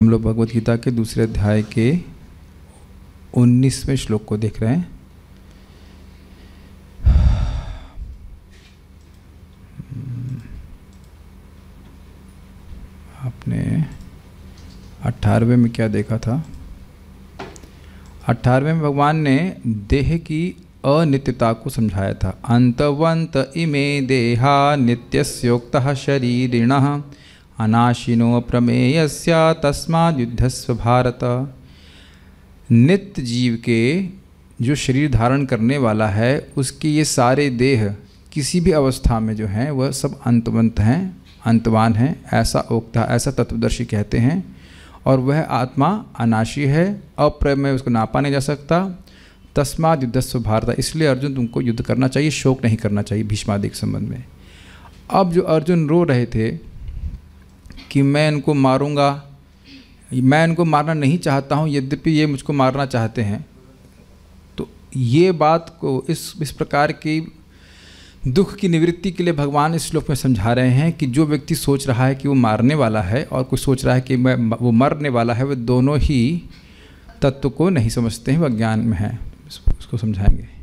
हम लोग भगवद गीता के दूसरे अध्याय के 19वें श्लोक को देख रहे हैं। आपने 18वें में क्या देखा था? 18वें में भगवान ने देह की अनित्यता को समझाया था। अंतवंत इमे देहा नित्यस्योक्तः शरीरिणः अनाशिनो प्रमेयस्य तस्माद् युद्धस्व भारत। नित्य जीव के जो शरीर धारण करने वाला है उसके ये सारे देह किसी भी अवस्था में जो हैं वह सब अंतवंत हैं, अंतवान हैं, ऐसा उक्ता, ऐसा तत्वदर्शी कहते हैं। और वह आत्मा अनाशी है, अप्रमेय, उसको नापा नहीं जा सकता। तस्माद् युद्धस्व भारत, इसलिए अर्जुन तुमको युद्ध करना चाहिए, शोक नहीं करना चाहिए भीष्मादि के संबंध में। अब जो अर्जुन रो रहे थे कि मैं इनको मारूंगा, मैं इनको मारना नहीं चाहता हूँ यद्यपि ये मुझको मारना चाहते हैं, तो ये बात को इस प्रकार की दुख की निवृत्ति के लिए भगवान इस श्लोक में समझा रहे हैं कि जो व्यक्ति सोच रहा है कि वो मारने वाला है और कोई सोच रहा है कि वो मरने वाला है, वे दोनों ही तत्व को नहीं समझते हैं, वह अज्ञान में है। उसको समझाएंगे।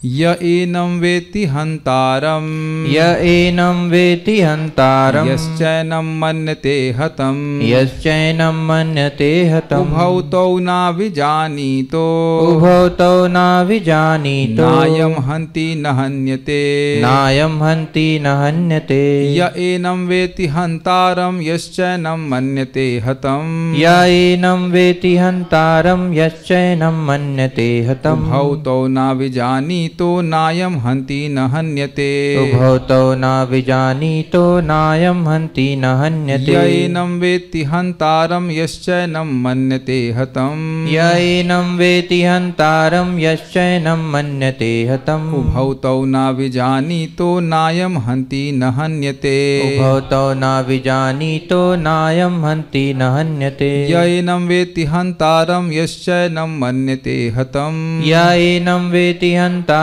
य एनं वेति हन्तारं, य एनं वेति हन्तारं, यश्चैनं मन्यते हतं, यश्चैनं मन्यते हतं, उभौ तौ नाभिजानीतो, उभौ तौ नाभिजानीतो, नायं हन्ति न हन्यते, नायं हन्ति न हन्यते। य एनं वेति हन्तारं, यश्चैनं मन्यते हतं, य एनं वेति हन्तारं, यश्चैनं मन्यते हतं, उभौ तौ नाभिजानीतो नायं हन्ति न हन्यते, उभौ तौ नाभिजानीतो नायं हन्ति न हन्यते। य एनं वेत्ति हन्तारं, यश्चैनं मन्यते हतं, य एनं वेति हन्तारं, यश्चैनं मन्यते हतं, उभौ तौ नाभिजानीतो नायं हन्ति न हन्यते, उभौ तौ नाभिजानीतो नायं हन्ति न हन्यते। य एनं वेत्ति हन्तारं, यश्चैनं मन्यते हतं, य एनं वेति हन्तारं,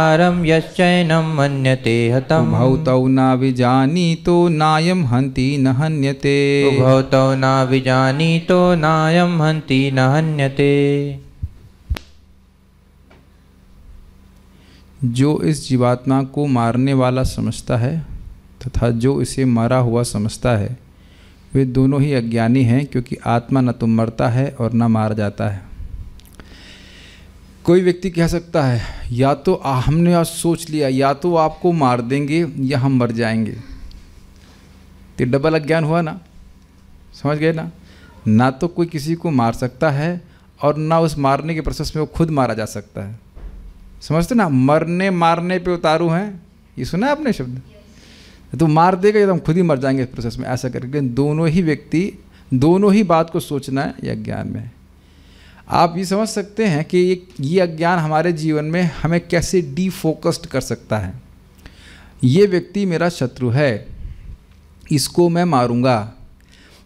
यश्चैनं मन्यते हतं, उभौ तौ नाभिजानीतो नायं हन्ति न हन्यते, उभौ तौ नाभिजानीतो नायं हन्ति न हन्यते। जो इस जीवात्मा को मारने वाला समझता है तथा जो इसे मरा हुआ समझता है वे दोनों ही अज्ञानी हैं, क्योंकि आत्मा न तो मरता है और न मारा जाता है। कोई व्यक्ति कह सकता है या तो हमने आज सोच लिया या तो आपको मार देंगे या हम मर जाएंगे, तो डबल अज्ञान हुआ ना, समझ गए ना? ना तो कोई किसी को मार सकता है और ना उस मारने के प्रोसेस में वो खुद मारा जा सकता है। समझते ना? मरने मारने पे उतारू हैं, ये सुना है आपने शब्द? तो मार देगा या तो हम खुद ही मर जाएंगे इस प्रोसेस में, ऐसा करके दोनों ही व्यक्ति दोनों ही बात को सोचना है, ये अज्ञान में है। आप ये समझ सकते हैं कि ये अज्ञान हमारे जीवन में हमें कैसे डीफोकस्ड कर सकता है। ये व्यक्ति मेरा शत्रु है, इसको मैं मारूंगा,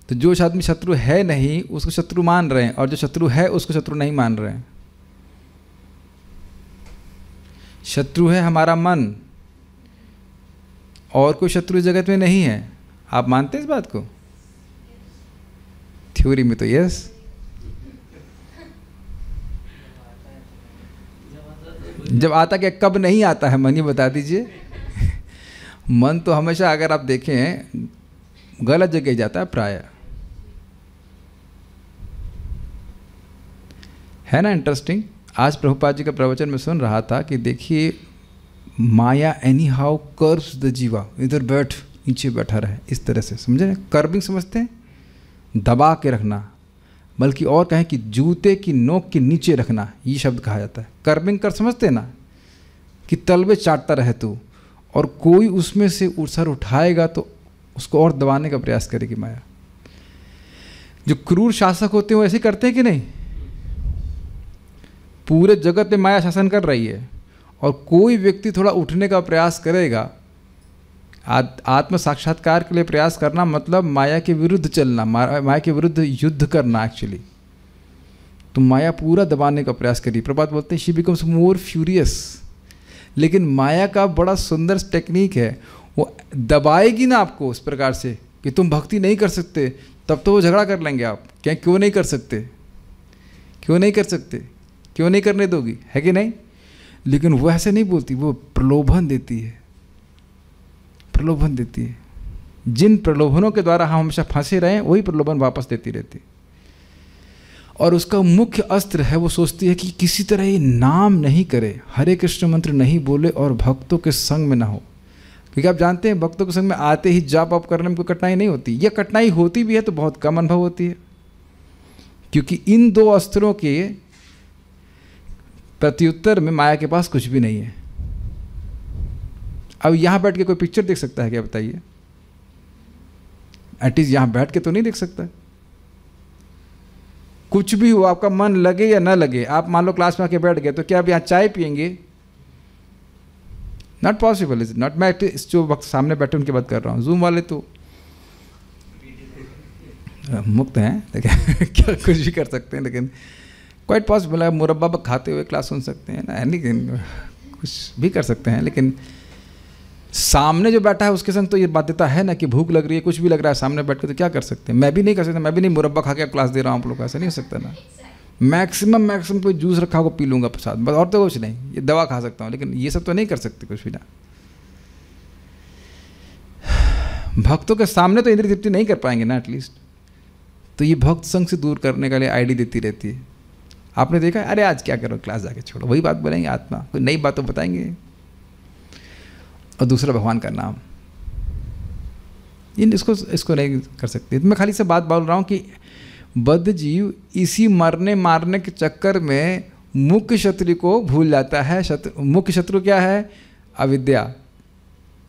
तो जो आदमी शत्रु है नहीं उसको शत्रु मान रहे हैं, और जो शत्रु है उसको शत्रु नहीं मान रहे हैं। शत्रु है हमारा मन, और कोई शत्रु जगत में नहीं है। आप मानते हैं इस बात को? थ्योरी में तो यस, जब आता क्या कब नहीं आता है मन, ये बता दीजिए। मन तो हमेशा अगर आप देखें गलत जगह जाता है प्राय, है ना? इंटरेस्टिंग। आज प्रभुपाद जी का प्रवचन में सुन रहा था कि देखिए माया एनी हाउ कर्व्स द जीवा, इधर बैठ नीचे बैठा रहे, इस तरह से, समझे ना? कर्विंग समझते हैं, दबा के रखना, बल्कि और कहें कि जूते की नोक के नीचे रखना, ये शब्द कहा जाता है। कर्विंग कर समझते ना, कि तलवे चाटता रहे तू, और कोई उसमें से सर उठाएगा तो उसको और दबाने का प्रयास करेगी माया। जो क्रूर शासक होते हैं वो ऐसे करते हैं कि नहीं? पूरे जगत में माया शासन कर रही है, और कोई व्यक्ति थोड़ा उठने का प्रयास करेगा। आत्म साक्षात्कार के लिए प्रयास करना मतलब माया के विरुद्ध चलना, माया के विरुद्ध युद्ध करना एक्चुअली। तो माया पूरा दबाने का प्रयास करी। प्रभात बोलते हैं शी बिकम्स मोर फ्यूरियस। लेकिन माया का बड़ा सुंदर टेक्निक है, वो दबाएगी ना आपको उस प्रकार से कि तुम भक्ति नहीं कर सकते, तब तो वो झगड़ा कर लेंगे आप, क्या क्यों नहीं कर सकते, क्यों नहीं कर सकते, क्यों नहीं करने दोगी, है कि नहीं। लेकिन वो ऐसे नहीं बोलती, वो प्रलोभन देती है, प्रलोभन देती है। जिन प्रलोभनों के द्वारा हम हमेशा फंसे रहे वही प्रलोभन वापस देती रहती। और उसका मुख्य अस्त्र है, वो सोचती है कि किसी तरह ये नाम नहीं करे, हरे कृष्ण मंत्र नहीं बोले और भक्तों के संग में ना हो। क्योंकि आप जानते हैं भक्तों के संग में आते ही जाप आप करने में कोई कठिनाई नहीं होती, या कठिनाई होती भी है तो बहुत कम अनुभव होती है, क्योंकि इन दो अस्त्रों के प्रत्युत्तर में माया के पास कुछ भी नहीं है। अब यहाँ बैठ के कोई पिक्चर देख सकता है क्या, बताइए। एटलीस्ट यहाँ बैठ के तो नहीं देख सकता। कुछ भी हो, आपका मन लगे या ना लगे, आप मान लो क्लास में आके बैठ गए, तो क्या आप यहाँ चाय पियेंगे? Not possible, is not. मैं जो वक्त सामने बैठे उनकी बात कर रहा हूँ। जूम वाले तो मुक्त हैं, लेकिन क्या कुछ भी कर सकते हैं, लेकिन क्वाइट पॉसिबल है। मुरब्बा खाते हुए क्लास सुन सकते हैं ना, लेकिन कुछ भी कर सकते हैं। लेकिन सामने जो बैठा है उसके संग तो ये बाध्यता है ना कि भूख लग रही है, कुछ भी लग रहा है, सामने बैठ के तो क्या कर सकते हैं। मैं भी नहीं कर सकता, मैं भी नहीं मुरब्बा खा के क्लास दे रहा हूँ आप लोग को, ऐसा नहीं हो सकता ना। मैक्सिमम कोई जूस रखा हो पी लूँगा प्रसाद, बस, और तो कुछ नहीं। ये दवा खा सकता हूँ, लेकिन ये सब तो नहीं कर सकते कुछ भी ना। भक्तों के सामने तो इंद्रिय तृप्ति नहीं कर पाएंगे ना एटलीस्ट। तो ये भक्त संग से दूर करने के लिए आईडी देती रहती है। आपने देखा, अरे आज क्या करो, क्लास जाके छोड़ो, वही बात बोलेंगे आत्मा, कोई नई बात तो बताएंगे। और दूसरा भगवान का नाम, इसको नहीं कर सकते। मैं खाली से बात बोल रहा हूँ कि बद्ध जीव इसी मरने मारने के चक्कर में मुख्य शत्रु को भूल जाता है। मुख्य शत्रु क्या है? अविद्या।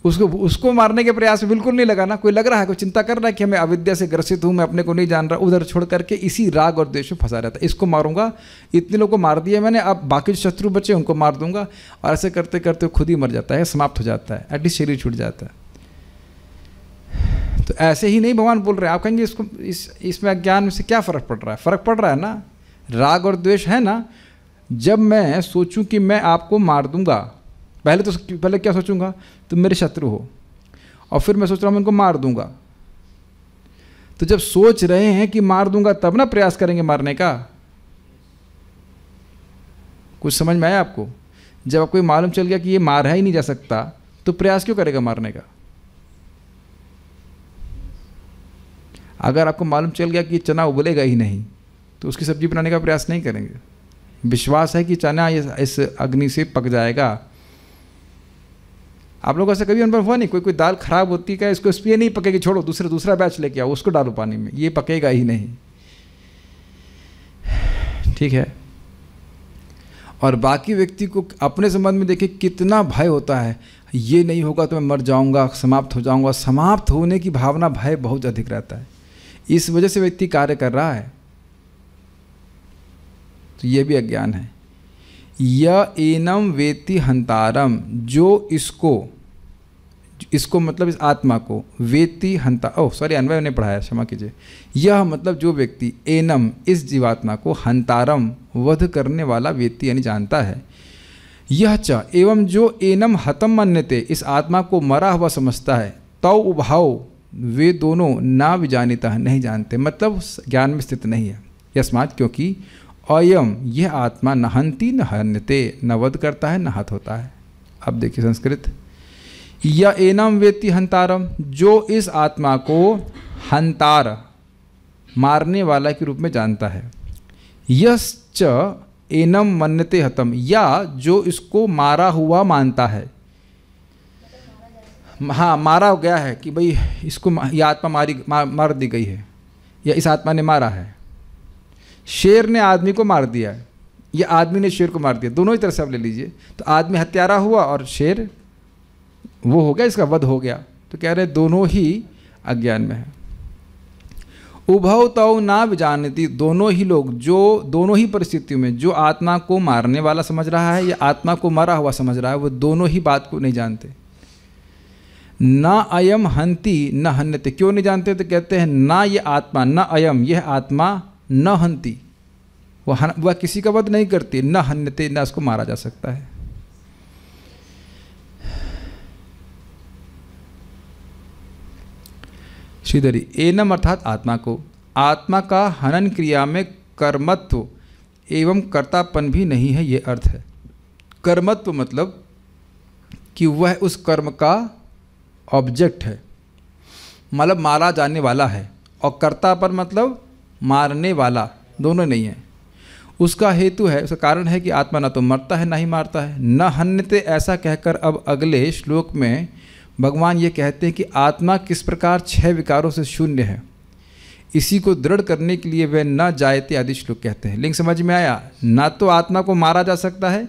उसको मारने के प्रयास में बिल्कुल नहीं लगा ना। कोई लग रहा है, कोई चिंता कर रहा है कि मैं अविद्या से ग्रसित हूँ, मैं अपने को नहीं जान रहा, उधर छोड़ करके इसी राग और द्वेष में फंसा रहता है। इसको मारूंगा, इतने लोगों को मार दिया मैंने, अब बाकी जो शत्रु बचे उनको मार दूंगा। और ऐसे करते करते खुद ही मर जाता है, समाप्त हो जाता है, एटलीस्ट शरीर छूट जाता है। तो ऐसे ही नहीं भगवान बोल रहे हैं। आप कहेंगे इसको इसमें अज्ञान से क्या फ़र्क पड़ रहा है? फ़र्क पड़ रहा है ना, राग और द्वेष है ना। जब मैं सोचूं कि मैं आपको मार दूंगा, पहले क्या सोचूंगा? तुम मेरे शत्रु हो, और फिर मैं सोच रहा हूँ मैं इनको मार दूंगा। तो जब सोच रहे हैं कि मार दूंगा, तब ना प्रयास करेंगे मारने का। कुछ समझ में आया आपको? जब आपको मालूम चल गया कि ये मार ही नहीं जा सकता, तो प्रयास क्यों करेगा मारने का? अगर आपको मालूम चल गया कि चना उबलेगा ही नहीं, तो उसकी सब्जी बनाने का प्रयास नहीं करेंगे। विश्वास है कि चना इस अग्नि से पक जाएगा। आप लोगों से कभी अनुभव हुआ नहीं? कोई दाल खराब होती है, इसको इसलिए नहीं पकेगी, छोड़ो दूसरा बैच लेके आओ, उसको डालो पानी में, ये पकेगा ही नहीं। ठीक है। और बाकी व्यक्ति को अपने संबंध में देखिए कितना भय होता है, ये नहीं होगा तो मैं मर जाऊंगा, समाप्त हो जाऊंगा। समाप्त होने की भावना, भय बहुत अधिक रहता है। इस वजह से व्यक्ति कार्य कर रहा है। तो यह भी अज्ञान है। य एनम वेति हंतारम, जो इसको मतलब इस आत्मा को, वेति हंता, अन्वय ने पढ़ाया, क्षमा कीजिए। यह मतलब जो व्यक्ति, एनम इस जीवात्मा को, हंतारम वध करने वाला, वेति यानी जानता है। यह च एवं जो एनम हतम मन्यते, इस आत्मा को मरा हुआ समझता है। तौ उभाव, वे दोनों ना विजानिता, नहीं जानते, मतलब ज्ञान में स्थित नहीं है। यस्मात्, क्योंकि अयम यह आत्मा न हंति न हन्यते, न वध करता है न हत होता है। अब देखिए संस्कृत, या एनम वेति हंतारम, जो इस आत्मा को हंतार, मारने वाला के रूप में जानता है। यश्च एनम मन्यते हतम, या जो इसको मारा हुआ मानता है। हाँ, मारा गया है कि भाई इसको, यह आत्मा मार दी गई है, या इस आत्मा ने मारा है। शेर ने आदमी को मार दिया है, या आदमी ने शेर को मार दिया, दोनों ही तरह से आप ले लीजिए। तो आदमी हत्यारा हुआ और शेर वो हो गया, इसका वध हो गया। तो कह रहे दोनों ही अज्ञान में है। उभव तौ ना विजानती, दोनों ही लोग, जो दोनों ही परिस्थितियों में जो आत्मा को मारने वाला समझ रहा है या आत्मा को मरा हुआ समझ रहा है, वो दोनों ही बात को नहीं जानते। न अयम हंति न हन्यते, क्यों नहीं जानते? तो कहते हैं ना ये आत्मा, न अयम यह आत्मा, न हंति, वह किसी का वध नहीं करती, न हन्यते, न उसको मारा जा सकता है। श्रीधरी, एनम अर्थात आत्मा को, आत्मा का हनन क्रिया में कर्मत्व एवं कर्तापन भी नहीं है, ये अर्थ है। कर्मत्व मतलब कि वह उस कर्म का ऑब्जेक्ट है, मतलब मारा जाने वाला है, और कर्तापन मतलब मारने वाला, दोनों नहीं है। उसका हेतु है, उसका कारण है कि आत्मा न तो मरता है ना ही मारता है। न हन्यते, ऐसा कहकर अब अगले श्लोक में भगवान ये कहते हैं कि आत्मा किस प्रकार 6 विकारों से शून्य है, इसी को दृढ़ करने के लिए वे न जायते आदि श्लोक कहते हैं। लिंग समझ में आया? ना तो आत्मा को मारा जा सकता है,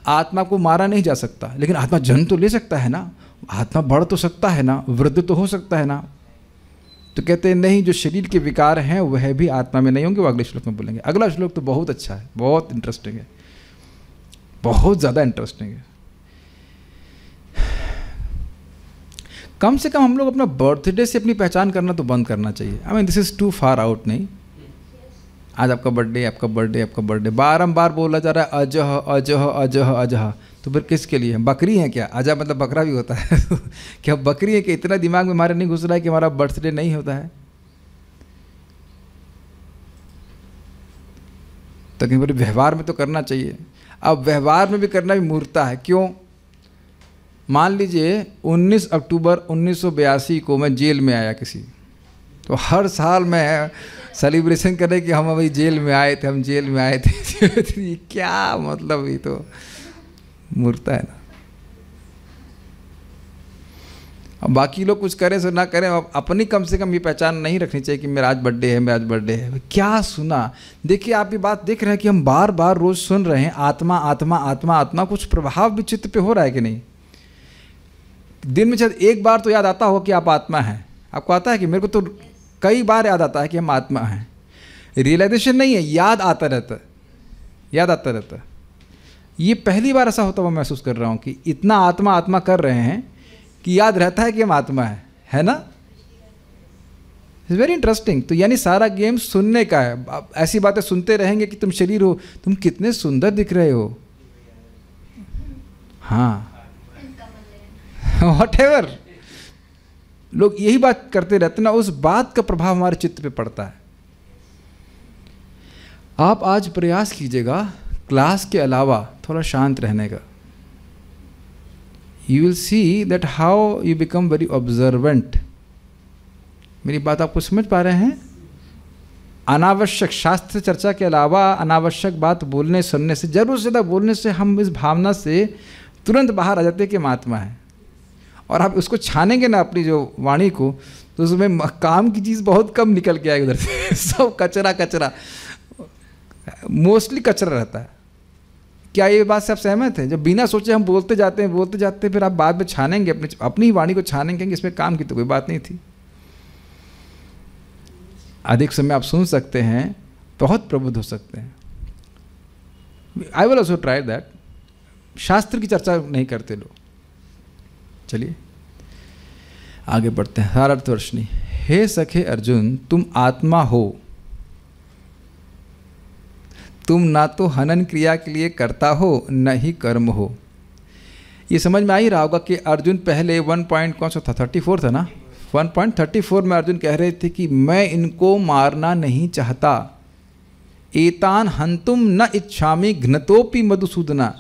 आत्मा को मारा नहीं जा सकता, लेकिन आत्मा जन्म तो ले सकता है ना, आत्मा बढ़ तो सकता है ना, वृद्ध तो हो सकता है ना। तो कहते हैं नहीं, जो शरीर के विकार हैं वह भी आत्मा में नहीं होंगे, वो अगले श्लोक में बोलेंगे। अगला श्लोक तो बहुत अच्छा है, बहुत इंटरेस्टिंग है, बहुत ज़्यादा इंटरेस्टिंग है। कम से कम हम लोग अपना बर्थडे से अपनी पहचान करना तो बंद करना चाहिए। I mean this is too far out. नहीं, आज आपका बर्थडे, आपका बर्थडे, आपका बर्थडे बारंबार बोला जा रहा है, अजह अजह अजह अजह। तो फिर किसके लिए? बकरी है क्या? अजह मतलब बकरा भी होता है क्या बकरी है कि इतना दिमाग में हमारे नहीं घुस रहा है कि हमारा बर्थडे नहीं होता है? तो कहीं व्यवहार में तो करना चाहिए। अब व्यवहार में भी करना भी मूर्खता है। क्यों? मान लीजिए 19 अक्टूबर 1982 को मैं जेल में आया किसी, तो हर साल मैं सेलिब्रेशन करें कि हम अभी जेल में आए थे, हम जेल में आए थे क्या मतलब, ये तो मूर्खता है ना। अब बाकी लोग कुछ करें सो ना करें, अपनी कम से कम ये पहचान नहीं रखनी चाहिए कि मेरा आज बर्थडे है, मेरा आज बर्थडे है। क्या सुना? देखिए आप ये बात देख रहे हैं कि हम बार बार रोज सुन रहे हैं आत्मा आत्मा आत्मा आत्मा, कुछ प्रभाव भी चित्त पे हो रहा है कि नहीं? दिन में शायद एक बार तो याद आता हो कि आप आत्मा हैं। आपको आता है कि मेरे को तो कई बार याद आता है कि हम आत्मा हैं। रियलाइजेशन नहीं है, याद आता रहता है, याद आता रहता है। ये पहली बार ऐसा होता हुआ महसूस कर रहा हूँ कि इतना आत्मा आत्मा कर रहे हैं कि याद रहता है कि हम आत्मा है ना? It's very interesting. तो यानी सारा गेम सुनने का है। आप ऐसी बातें सुनते रहेंगे कि तुम शरीर हो, तुम कितने सुंदर दिख रहे हो, हाँ व्हाटएवर, लोग यही बात करते रहते ना, उस बात का प्रभाव हमारे चित्त पे पड़ता है। आप आज प्रयास कीजिएगा क्लास के अलावा थोड़ा शांत रहने का। You will see that how you become very observant. मेरी बात आपको समझ पा रहे हैं? अनावश्यक शास्त्र चर्चा के अलावा अनावश्यक बात बोलने सुनने से, जरूर से ज़्यादा बोलने से हम इस भावना से तुरंत बाहर आ जाते हैं कि हम आत्मा है। और आप उसको छानेंगे ना अपनी जो वाणी को, तो उसमें काम की चीज़ बहुत कम निकल के आएगी उधर से सब कचरा कचरा, मोस्टली कचरा रहता है। क्या ये बात से आप सहमत हैं? जब बिना सोचे हम बोलते जाते हैं, फिर आप बाद में छानेंगे, अपनी वाणी को छानेंगे कि इसमें काम की तो कोई बात नहीं थी। अधिक समय आप सुन सकते हैं, बहुत प्रबुद्ध हो सकते हैं। I will also try that. शास्त्र की चर्चा नहीं करते लोग। चलिए आगे बढ़ते हैं। सारार्थवर्षिणी, हे सखे अर्जुन, तुम आत्मा हो, तुम ना तो हनन क्रिया के लिए करता हो न ही कर्म हो। ये समझ में आ ही रहा होगा कि अर्जुन पहले 1.34 था ना, 1.34 में अर्जुन कह रहे थे कि मैं इनको मारना नहीं चाहता। एतान हंतुम न इच्छामि घ्नतोपि मधुसूदना।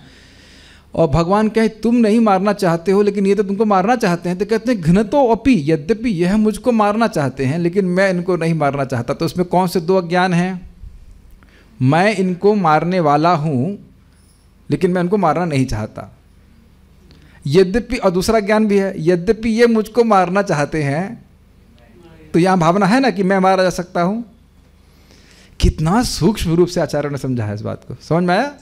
और भगवान कहे तुम नहीं मारना चाहते हो, लेकिन ये तो तुमको मारना चाहते हैं। तो कहते हैं घ्नतो अपि, यद्यपि यह मुझको मारना चाहते हैं लेकिन मैं इनको नहीं मारना चाहता। तो उसमें कौन से दो अज्ञान हैं? मैं इनको मारने वाला हूँ लेकिन मैं इनको मारना नहीं चाहता। यद्यपि, और दूसरा ज्ञान भी है, यद्यपि ये मुझको मारना चाहते हैं, तो यहाँ भावना है ना कि मैं मारा जा सकता हूँ। कितना सूक्ष्म रूप से आचार्यों ने समझा है इस बात को, समझ में आया?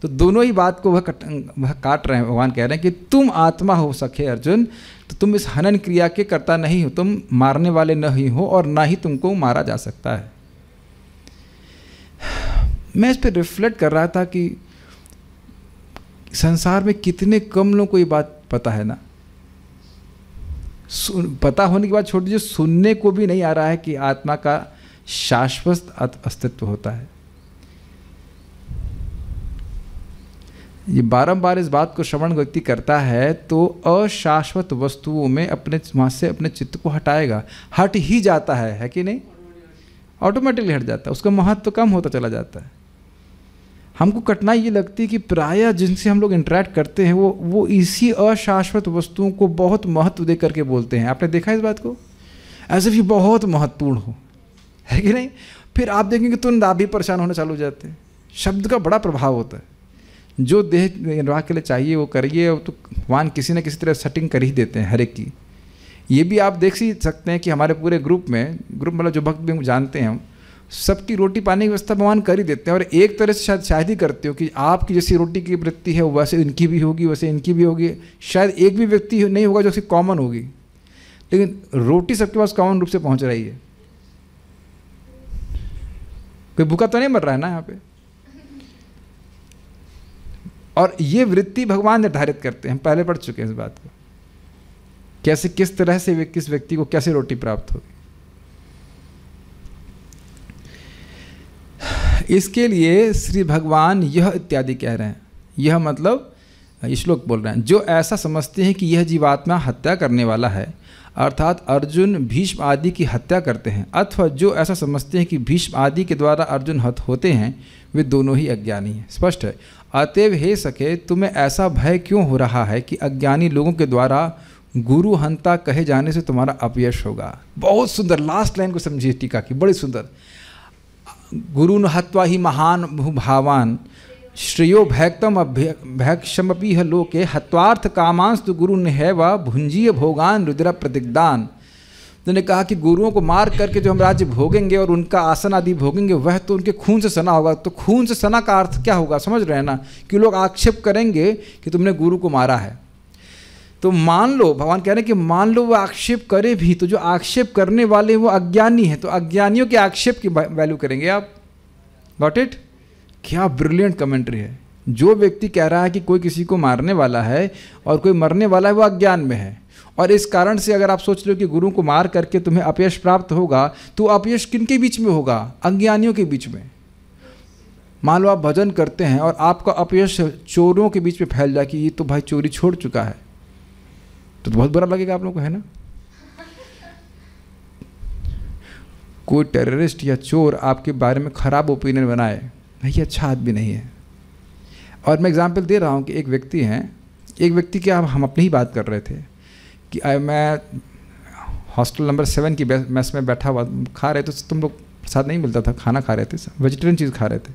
तो दोनों ही बात को वह काट रहे हैं। भगवान कह रहे हैं कि तुम आत्मा हो सखे अर्जुन, तो तुम इस हनन क्रिया के कर्ता नहीं हो, तुम मारने वाले नहीं हो और ना ही तुमको मारा जा सकता है। मैं इस पर रिफ्लेक्ट कर रहा था कि संसार में कितने कम लोगों को ये बात पता है ना। पता होने की बात छोड़ दीजिए, सुनने को भी नहीं आ रहा है कि आत्मा का शाश्वत अस्तित्व होता है। ये बारंबार इस बात को श्रवण व्यक्ति करता है तो अशाश्वत वस्तुओं में वहाँ से अपने चित्त को हटाएगा, हट ही जाता है कि नहीं? ऑटोमेटिकली हट जाता है, उसका महत्व तो कम होता चला जाता है। हमको कठिनाई ये लगती है कि प्रायः जिनसे हम लोग इंटरेक्ट करते हैं वो इसी अशाश्वत वस्तुओं को बहुत महत्व दे करके बोलते हैं। आपने देखा इस बात को, ऐसे भी बहुत महत्वपूर्ण हो, है कि नहीं? फिर आप देखेंगे तुरंत आप भी परेशान होने चालू हो जाते हैं। शब्द का बड़ा प्रभाव होता है। जो देह निर्वाह के लिए चाहिए वो करिए, तो भगवान किसी न किसी तरह सेटिंग कर ही देते हैं हर एक की। ये भी आप देख ही सकते हैं कि हमारे पूरे ग्रुप मतलब जो भक्त भी जानते हैं हम, सबकी रोटी पानी की व्यवस्था भगवान कर ही देते हैं। और एक तरह से शायद ही करते हो कि आपकी जैसी रोटी की वृत्ति है वैसे इनकी भी होगी, वैसे इनकी भी होगी। शायद एक भी व्यक्ति नहीं होगा जो कॉमन होगी, लेकिन रोटी सबके पास कॉमन रूप से पहुंच रही है। कोई भूखा तो नहीं मर रहा है ना यहाँ पे। और ये वृत्ति भगवान निर्धारित करते हैं, हम पहले पढ़ चुके हैं इस बात को, कैसे किस तरह से किस व्यक्ति को कैसे रोटी प्राप्त होगी। इसके लिए श्री भगवान यह इत्यादि कह रहे हैं। यह मतलब ये श्लोक बोल रहे हैं, जो ऐसा समझते हैं कि यह जीवात्मा हत्या करने वाला है, अर्थात अर्जुन भीष्म आदि की हत्या करते हैं, अथवा जो ऐसा समझते हैं कि भीष्म आदि के द्वारा अर्जुन हत होते हैं, वे दोनों ही अज्ञानी हैं। स्पष्ट है। अतएव हे सखे, तुम्हें ऐसा भय क्यों हो रहा है कि अज्ञानी लोगों के द्वारा गुरु हंता कहे जाने से तुम्हारा अपयश होगा। बहुत सुंदर, लास्ट लाइन को समझिए टीका की, बड़ी सुंदर। गुरु न हत्वा ही महान भावान श्रेयो भैक्तम भैक्षमपि लोके हत्वार्थ कामांस तो गुरु है व भुंजीय भोगान रुद्र प्रतिग्दान। उन्होंने कहा कि गुरुओं को मार करके जो हम राज्य भोगेंगे और उनका आसन आदि भोगेंगे, वह तो उनके खून से सना होगा। तो खून से सना का अर्थ क्या होगा, समझ रहे हैं ना? कि लोग आक्षेप करेंगे कि तुमने गुरु को मारा है। तो मान लो, भगवान कह रहे हैं कि मान लो वो आक्षेप करे भी, तो जो आक्षेप करने वाले वो अज्ञानी है, तो अज्ञानियों के आक्षेप की वैल्यू करेंगे आप। Got it? क्या ब्रिलियंट कमेंट्री है। जो व्यक्ति कह रहा है कि कोई किसी को मारने वाला है और कोई मरने वाला है, वो अज्ञान में है। और इस कारण से अगर आप सोच रहे हो कि गुरु को मार करके तुम्हें अपयश प्राप्त होगा, तो अपयश किनके बीच में होगा? अज्ञानियों के बीच में। मान लो आप भजन करते हैं और आपका अपयश चोरों के बीच में फैल जाए कि ये तो भाई चोरी छोड़ चुका है, तो बहुत बुरा लगेगा आप लोगों को, है ना? कोई टेररिस्ट या चोर आपके बारे में खराब ओपिनियन बनाए, नहीं अच्छा आदमी नहीं है। और मैं एग्जांपल दे रहा हूँ कि एक व्यक्ति हैं, एक व्यक्ति की हम अपनी ही बात कर रहे थे कि मैं हॉस्टल नंबर 7 की मेस में बैठा हुआ खा रहे, तो तुम लोग प्रसाद नहीं मिलता था, खाना खा रहे थे, वेजिटेरियन चीज़ खा रहे थे।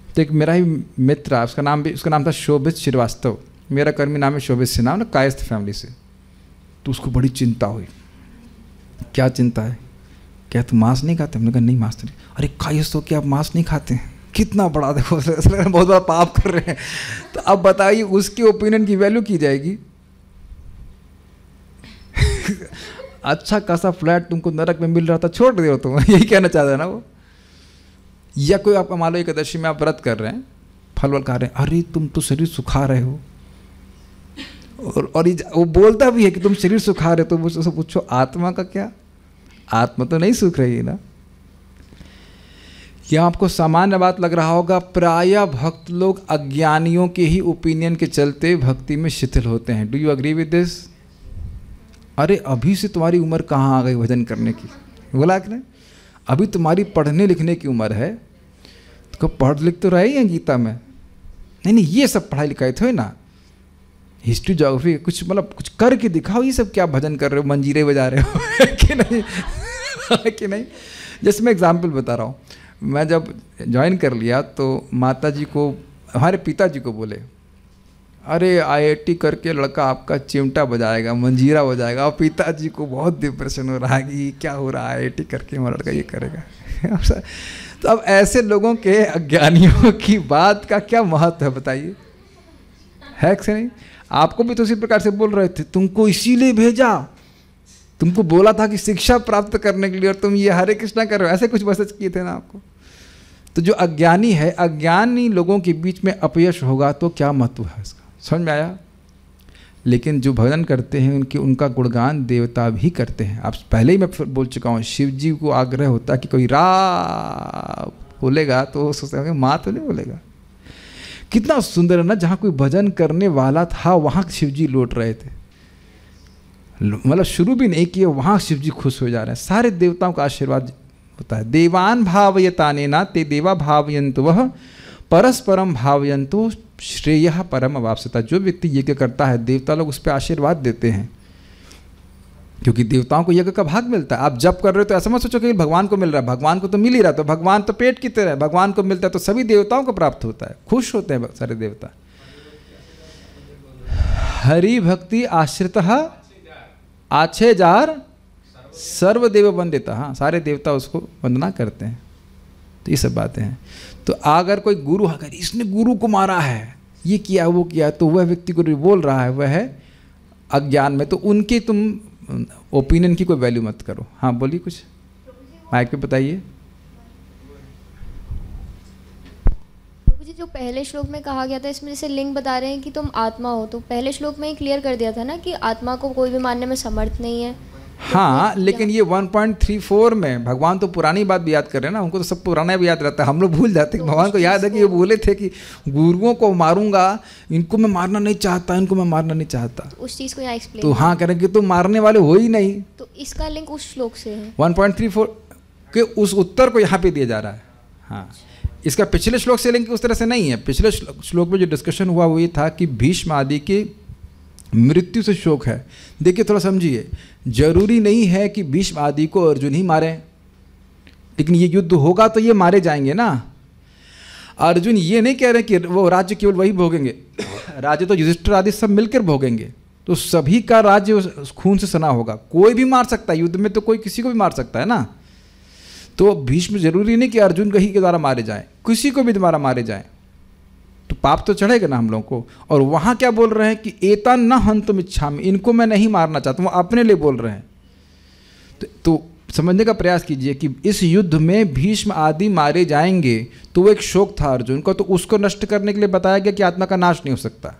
तो एक मेरा ही मित्र, उसका नाम था शोभित श्रीवास्तव, मेरा कर्मी नाम है शोभित सिन्हा, ना कायस्थ फैमिली से। तो उसको बड़ी चिंता हुई। क्या चिंता है? क्या तुम मांस नहीं खाते? हमने कहा नहीं, मांस नहीं। अरे कायस्थ हो क्या आप मांस नहीं खाते हैं? कितना बड़ा, देखो बहुत बड़ा पाप कर रहे हैं। तो अब बताइए उसके ओपिनियन की वैल्यू की जाएगी। अच्छा खासा फ्लैट तुमको नरक में मिल रहा था, छोड़ दे हो तुम, यही कहना चाहते हैं ना वो। या कोई आपका मान लो एकादशी में आप व्रत कर रहे हैं, फल वल खा रहे हैं, अरे तुम तो शरीर सुखा रहे हो। और वो बोलता भी है कि तुम शरीर सुखा रहे हो, तो मुझसे पूछो आत्मा का क्या? आत्मा तो नहीं सुख रही है ना। यह आपको सामान्य बात लग रहा होगा, प्रायः भक्त लोग अज्ञानियों के ही ओपिनियन के चलते भक्ति में शिथिल होते हैं। Do you agree with this? अरे अभी से तुम्हारी उम्र कहाँ आ गई भजन करने की? बोला कि नहीं, अभी तुम्हारी पढ़ने लिखने की उम्र है, तो पढ़ लिख तो रहे ही हैं गीता में। नहीं, ये सब पढ़ाई लिखाई थोड़ी ना, हिस्ट्री ज्योग्राफी कुछ मतलब कुछ करके दिखाओ। ये सब क्या भजन कर रहे हो, मंजीरे बजा रहे हो कि नहीं? कि नहीं? जैसे मैं एग्जाम्पल बता रहा हूँ, मैं जब ज्वाइन कर लिया तो माता जी को, हमारे पिताजी को बोले, अरे IIT करके लड़का आपका चिमटा बजाएगा, मंजीरा बजाएगा। और पिताजी को बहुत डिप्रेशन हो रहा है कि क्या हो रहा है, IIT करके हमारा लड़का ये करेगा। तो अब ऐसे लोगों के अज्ञानियों की बात का क्या महत्व है बताइए? है कि नहीं? आपको भी तो उसी प्रकार से बोल रहे थे, तुमको इसीलिए भेजा, तुमको बोला था कि शिक्षा प्राप्त करने के लिए, और तुम ये हरे कृष्णा कर रहे हो, ऐसे कुछ मैसेज किए थे ना आपको। तो जो अज्ञानी है, अज्ञानी लोगों के बीच में अपयश होगा तो क्या महत्व है इसका? समझ में आया? लेकिन जो भजन करते हैं उनका गुणगान देवता भी करते हैं। आप पहले ही मैं बोल चुका हूँ, शिव जी को आग्रह होता है कि कोई रा बोलेगा तो सोचते हैं माँ तो नहीं बोलेगा। कितना सुंदर है ना, जहाँ कोई भजन करने वाला था वहाँ शिव जी लौट रहे थे, मतलब शुरू भी नहीं किए, वहाँ शिव जी खुश हो जा रहे हैं। सारे देवताओं का आशीर्वाद होता है। देवान भावयतानेना ते देवा भावयन्तु वह परस्परम भावयन्तु श्रेयः परम अवाप्स्यता। जो व्यक्ति यज्ञ करता है देवता लोग उस पर आशीर्वाद देते हैं, क्योंकि देवताओं को यज्ञ का भाग मिलता है। आप जप कर रहे हो तो ऐसा मत सोचो कि भगवान को मिल रहा है, भगवान को तो मिल ही रहा, तो भगवान तो पेट की तरह है, भगवान को मिलता है तो सभी देवताओं को प्राप्त होता है, खुश होते हैं सारे देवता। हरि भक्ति आश्रितः आछे जार सर्वदेव वंदिता। हाँ, सारे देवता उसको वंदना करते हैं। तो ये सब बातें हैं। तो अगर कोई गुरु, अगर इसने गुरु को मारा है, ये किया वो किया, तो वह व्यक्ति को बोल रहा है वह है अज्ञान में, तो उनकी तुम ओपिनियन की कोई वैल्यू मत करो। हाँ बोलिए, कुछ माइक पे बताइए। जो पहले श्लोक में कहा गया था, इसमें जैसे लिंग बता रहे हैं कि तुम आत्मा हो, तो पहले श्लोक में ही क्लियर कर दिया था ना कि आत्मा को कोई भी मानने में समर्थ नहीं है। हाँ, लेकिन ये 1.34 में भगवान तो पुरानी बात भी याद कर रहे हैं ना, उनको तो सब पुराना भी याद रहता है, हम लोग भूल जाते हैं। भगवान को याद है कि ये बोले थे कि गुरुओं को मारूंगा, इनको मैं मारना नहीं चाहता, इनको मैं मारना नहीं चाहता। तो उस चीज़ को यहाँ एक्सप्लेन, तो हाँ करें कि तुम मारने वाले हो ही नहीं। तो इसका लिंक उस श्लोक से है, 1.34 के उस उत्तर को यहाँ पे दिया जा रहा है। हाँ, इसका पिछले श्लोक से लिंक उस तरह से नहीं है। पिछले श्लोक में जो डिस्कशन हुआ वो ये था कि भीष्म आदि की मृत्यु से शोक है। देखिए थोड़ा समझिए, जरूरी नहीं है कि भीष्म आदि को अर्जुन ही मारे, लेकिन ये युद्ध होगा तो ये मारे जाएंगे ना। अर्जुन ये नहीं कह रहे कि वो राज्य केवल वही भोगेंगे, राज्य तो युधिष्ठिर आदि सब मिलकर भोगेंगे, तो सभी का राज्य खून से सना होगा। कोई भी मार सकता है युद्ध में, तो कोई किसी को भी मार सकता है ना। तो भीष्म जरूरी नहीं कि अर्जुन का ही के द्वारा मारे जाए, किसी को भी द्वारा मारे जाए, तो पाप तो चढ़ेगा ना हम लोगों को। और वहाँ क्या बोल रहे हैं कि एता न हन्तुम इच्छामि, इनको मैं नहीं मारना चाहता, वो अपने लिए बोल रहे हैं। तो समझने का प्रयास कीजिए कि इस युद्ध में भीष्म आदि मारे जाएंगे, तो वो एक शोक था अर्जुन का, तो उसको नष्ट करने के लिए बताया गया कि आत्मा का नाश नहीं हो सकता।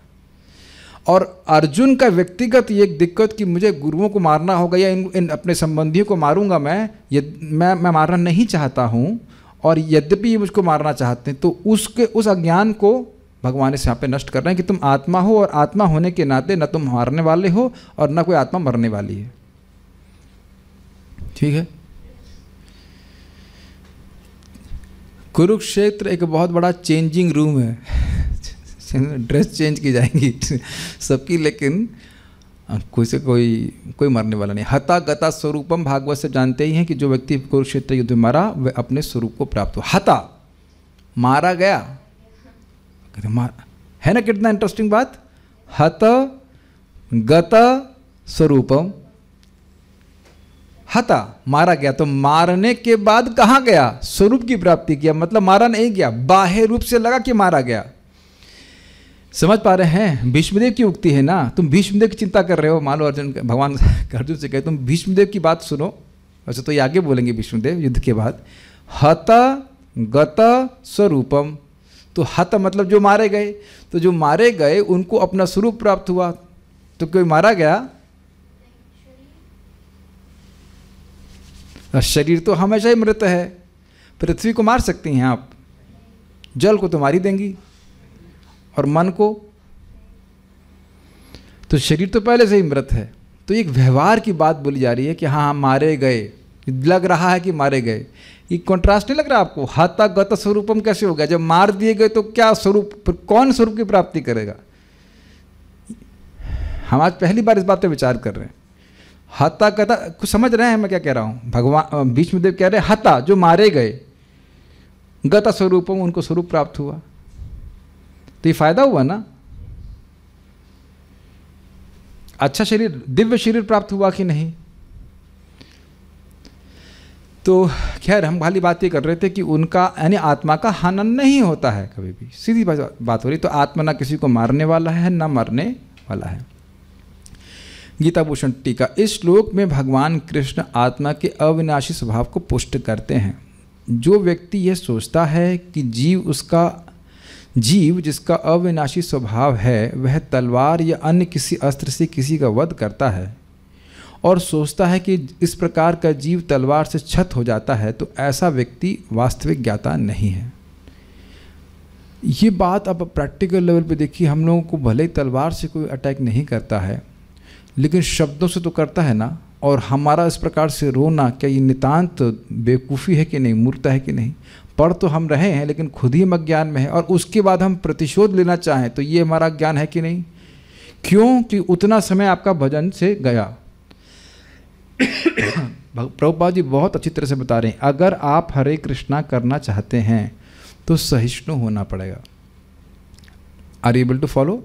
और अर्जुन का व्यक्तिगत ये दिक्कत कि मुझे गुरुओं को मारना होगा या इन अपने संबंधियों को मारूंगा मैं मारना नहीं चाहता हूँ, और यद्यपि ये मुझको मारना चाहते हैं, तो उस अज्ञान को भगवान इस यहाँ पे नष्ट कर रहे हैं कि तुम आत्मा हो, और आत्मा होने के नाते न तुम मारने वाले हो और न कोई आत्मा मरने वाली है। ठीक है। कुरुक्षेत्र एक बहुत बड़ा चेंजिंग रूम है, ड्रेस चेंज की जाएंगी सबकी, लेकिन कोई मरने वाला नहीं। हता गता स्वरूपम, भागवत से जानते ही हैं कि जो व्यक्ति कुरुक्षेत्र युद्ध में मरा वह अपने स्वरूप को प्राप्त हुआ। हता मारा गया, है ना कितना इंटरेस्टिंग बात। हत गत स्वरूपम, हता मारा गया, तो मारने के बाद कहाँ गया, स्वरूप की प्राप्ति किया, मतलब मारा नहीं गया, बाह्य रूप से लगा कि मारा गया। समझ पा रहे हैं। भीष्मदेव की उक्ति है ना, तुम भीष्मदेव की चिंता कर रहे हो, मान लो अर्जुन, भगवान अर्जुन से कहे तुम भीष्मदेव की बात सुनो, वैसे तो ये आगे बोलेंगे भीष्मदेव युद्ध के बाद। हत गत स्वरूपम, तो हत मतलब जो मारे गए, तो जो मारे गए उनको अपना स्वरूप प्राप्त हुआ, तो कोई मारा गया। शरीर तो हमेशा ही मृत है, पृथ्वी को मार सकती हैं आप, जल को तो मार ही देंगी, और मन को, तो शरीर तो पहले से ही मृत है। तो एक व्यवहार की बात बोली जा रही है कि हाँ मारे गए, लग रहा है कि मारे गए। ये कॉन्ट्रास्ट नहीं लग रहा आपको। हता गत स्वरूपम कैसे हो गया, जब मार दिए गए तो क्या स्वरूप, कौन स्वरूप की प्राप्ति करेगा। हम आज पहली बार इस बात पे विचार कर रहे हैं। हता गता, कुछ समझ रहे हैं मैं क्या कह रहा हूँ। भगवान भीष्मदेव कह रहे हैं हता जो मारे गए, गत स्वरूपम उनको स्वरूप प्राप्त हुआ, तो ये फायदा हुआ ना। अच्छा शरीर, दिव्य शरीर प्राप्त हुआ कि नहीं। तो खैर हम खाली बात ये कर रहे थे कि उनका यानी आत्मा का हनन नहीं होता है कभी भी, सीधी बात हो रही। तो आत्मा ना किसी को मारने वाला है ना मरने वाला है। गीता भूषण टीका, इस श्लोक में भगवान कृष्ण आत्मा के अविनाशी स्वभाव को पुष्ट करते हैं। जो व्यक्ति यह सोचता है कि जीव जिसका अविनाशी स्वभाव है वह तलवार या अन्य किसी अस्त्र से किसी का वध करता है और सोचता है कि इस प्रकार का जीव तलवार से छत हो जाता है, तो ऐसा व्यक्ति वास्तविक ज्ञाता नहीं है। ये बात अब प्रैक्टिकल लेवल पे देखिए, हम लोगों को भले ही तलवार से कोई अटैक नहीं करता है, लेकिन शब्दों से तो करता है ना। और हमारा इस प्रकार से रोना, क्या ये नितांत बेवकूफ़ी है कि नहीं, मूर्खता है कि नहीं? पढ़ तो हम रहे हैं लेकिन खुद ही हम अज्ञान में हैं, और उसके बाद हम प्रतिशोध लेना चाहें तो ये हमारा ज्ञान है कि नहीं? क्यों कि उतना समय आपका भजन से गया। प्रभुपाद जी बहुत अच्छी तरह से बता रहे हैं, अगर आप हरे कृष्णा करना चाहते हैं तो सहिष्णु होना पड़ेगा। Are able to follow?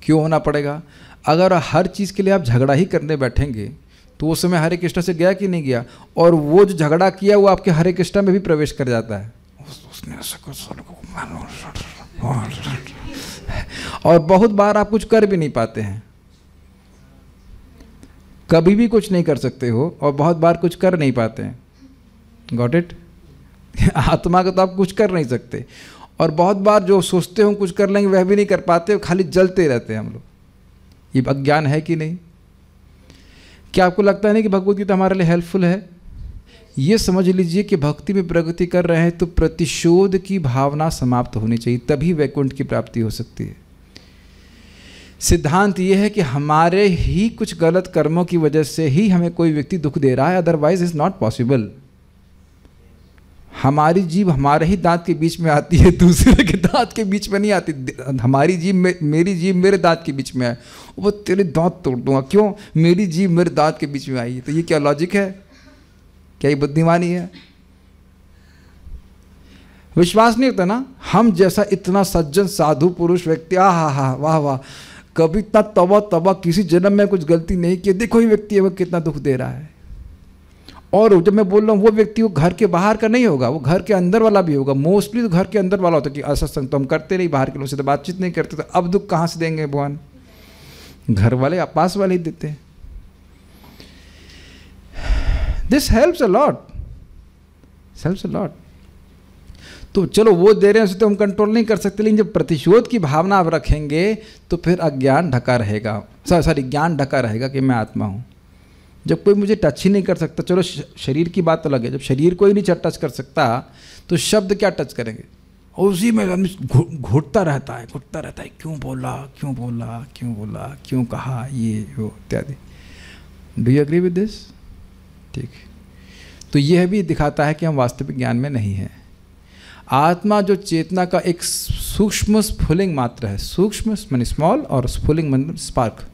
क्यों होना पड़ेगा? अगर हर चीज़ के लिए आप झगड़ा ही करने बैठेंगे तो वो समय हरे कृष्णा से गया कि नहीं गया? और वो जो झगड़ा किया वो आपके हरे कृष्णा में भी प्रवेश कर जाता है। और बहुत बार आप कुछ कर भी नहीं पाते हैं, कभी भी कुछ नहीं कर सकते हो, और बहुत बार कुछ कर नहीं पाते हैं। Got it? आत्मा का तो आप कुछ कर नहीं सकते, और बहुत बार जो सोचते हो कुछ कर लेंगे वह भी नहीं कर पाते, खाली जलते रहते हैं हम लोग। ये अज्ञान है कि नहीं? क्या आपको लगता है नहीं कि भगवत गीता हमारे लिए हेल्पफुल है? ये समझ लीजिए कि भक्ति में प्रगति कर रहे हैं तो प्रतिशोध की भावना समाप्त होनी चाहिए, तभी वैकुंठ की प्राप्ति हो सकती है। सिद्धांत ये है कि हमारे ही कुछ गलत कर्मों की वजह से ही हमें कोई व्यक्ति दुख दे रहा है, अदरवाइज इज नॉट पॉसिबल। हमारी जीभ हमारे ही दांत के बीच में आती है, दूसरे के दांत के बीच में नहीं आती। हमारी जीभ मेरी जीभ मेरे दांत के बीच में है, वो तेरे दांत तोड़ दूंगा। क्यों? मेरी जीभ मेरे दांत के बीच में आई है। तो ये क्या लॉजिक है? क्या ये बुद्धिमानी है? विश्वास नहीं होता ना। हम जैसा इतना सज्जन साधु पुरुष व्यक्ति, हा वाह वाह, कभी इतना तवा किसी जन्म में कुछ गलती नहीं की, देखो ये व्यक्ति है वो कितना दुख दे रहा है। और जब मैं बोल रहा हूँ वो व्यक्ति वो घर के बाहर का नहीं होगा, वो घर के अंदर वाला भी होगा। मोस्टली तो घर के अंदर वाला होता है कि असत्संग तो हम करते नहीं, बाहर के लोगों से तो बातचीत नहीं करते, तो अब दुख कहाँ से देंगे भगवान? घर वाले पास वाले ही देते हैं। This helps a lot, helps a lot. तो चलो वो दे रहे हैं उसे तो हम कंट्रोल नहीं कर सकते, लेकिन जब प्रतिशोध की भावना आप रखेंगे तो फिर अज्ञान ढका रहेगा, ज्ञान ढका रहेगा कि मैं आत्मा हूँ। जब कोई मुझे टच ही नहीं कर सकता, चलो शरीर की बात अलग है, जब शरीर को ही नहीं टच कर सकता तो शब्द क्या टच करेंगे? और उसी में घुटता रहता है, क्यों बोला, क्यों कहा, ये वो इत्यादि। Do you agree with this? ठीक। तो यह भी दिखाता है कि हम वास्तविक ज्ञान में नहीं हैं। आत्मा जो चेतना का एक सूक्ष्म स्फुलिंग मात्र है, सूक्ष्म माने स्मॉल और स्फुलिंग मतलब स्पार्क,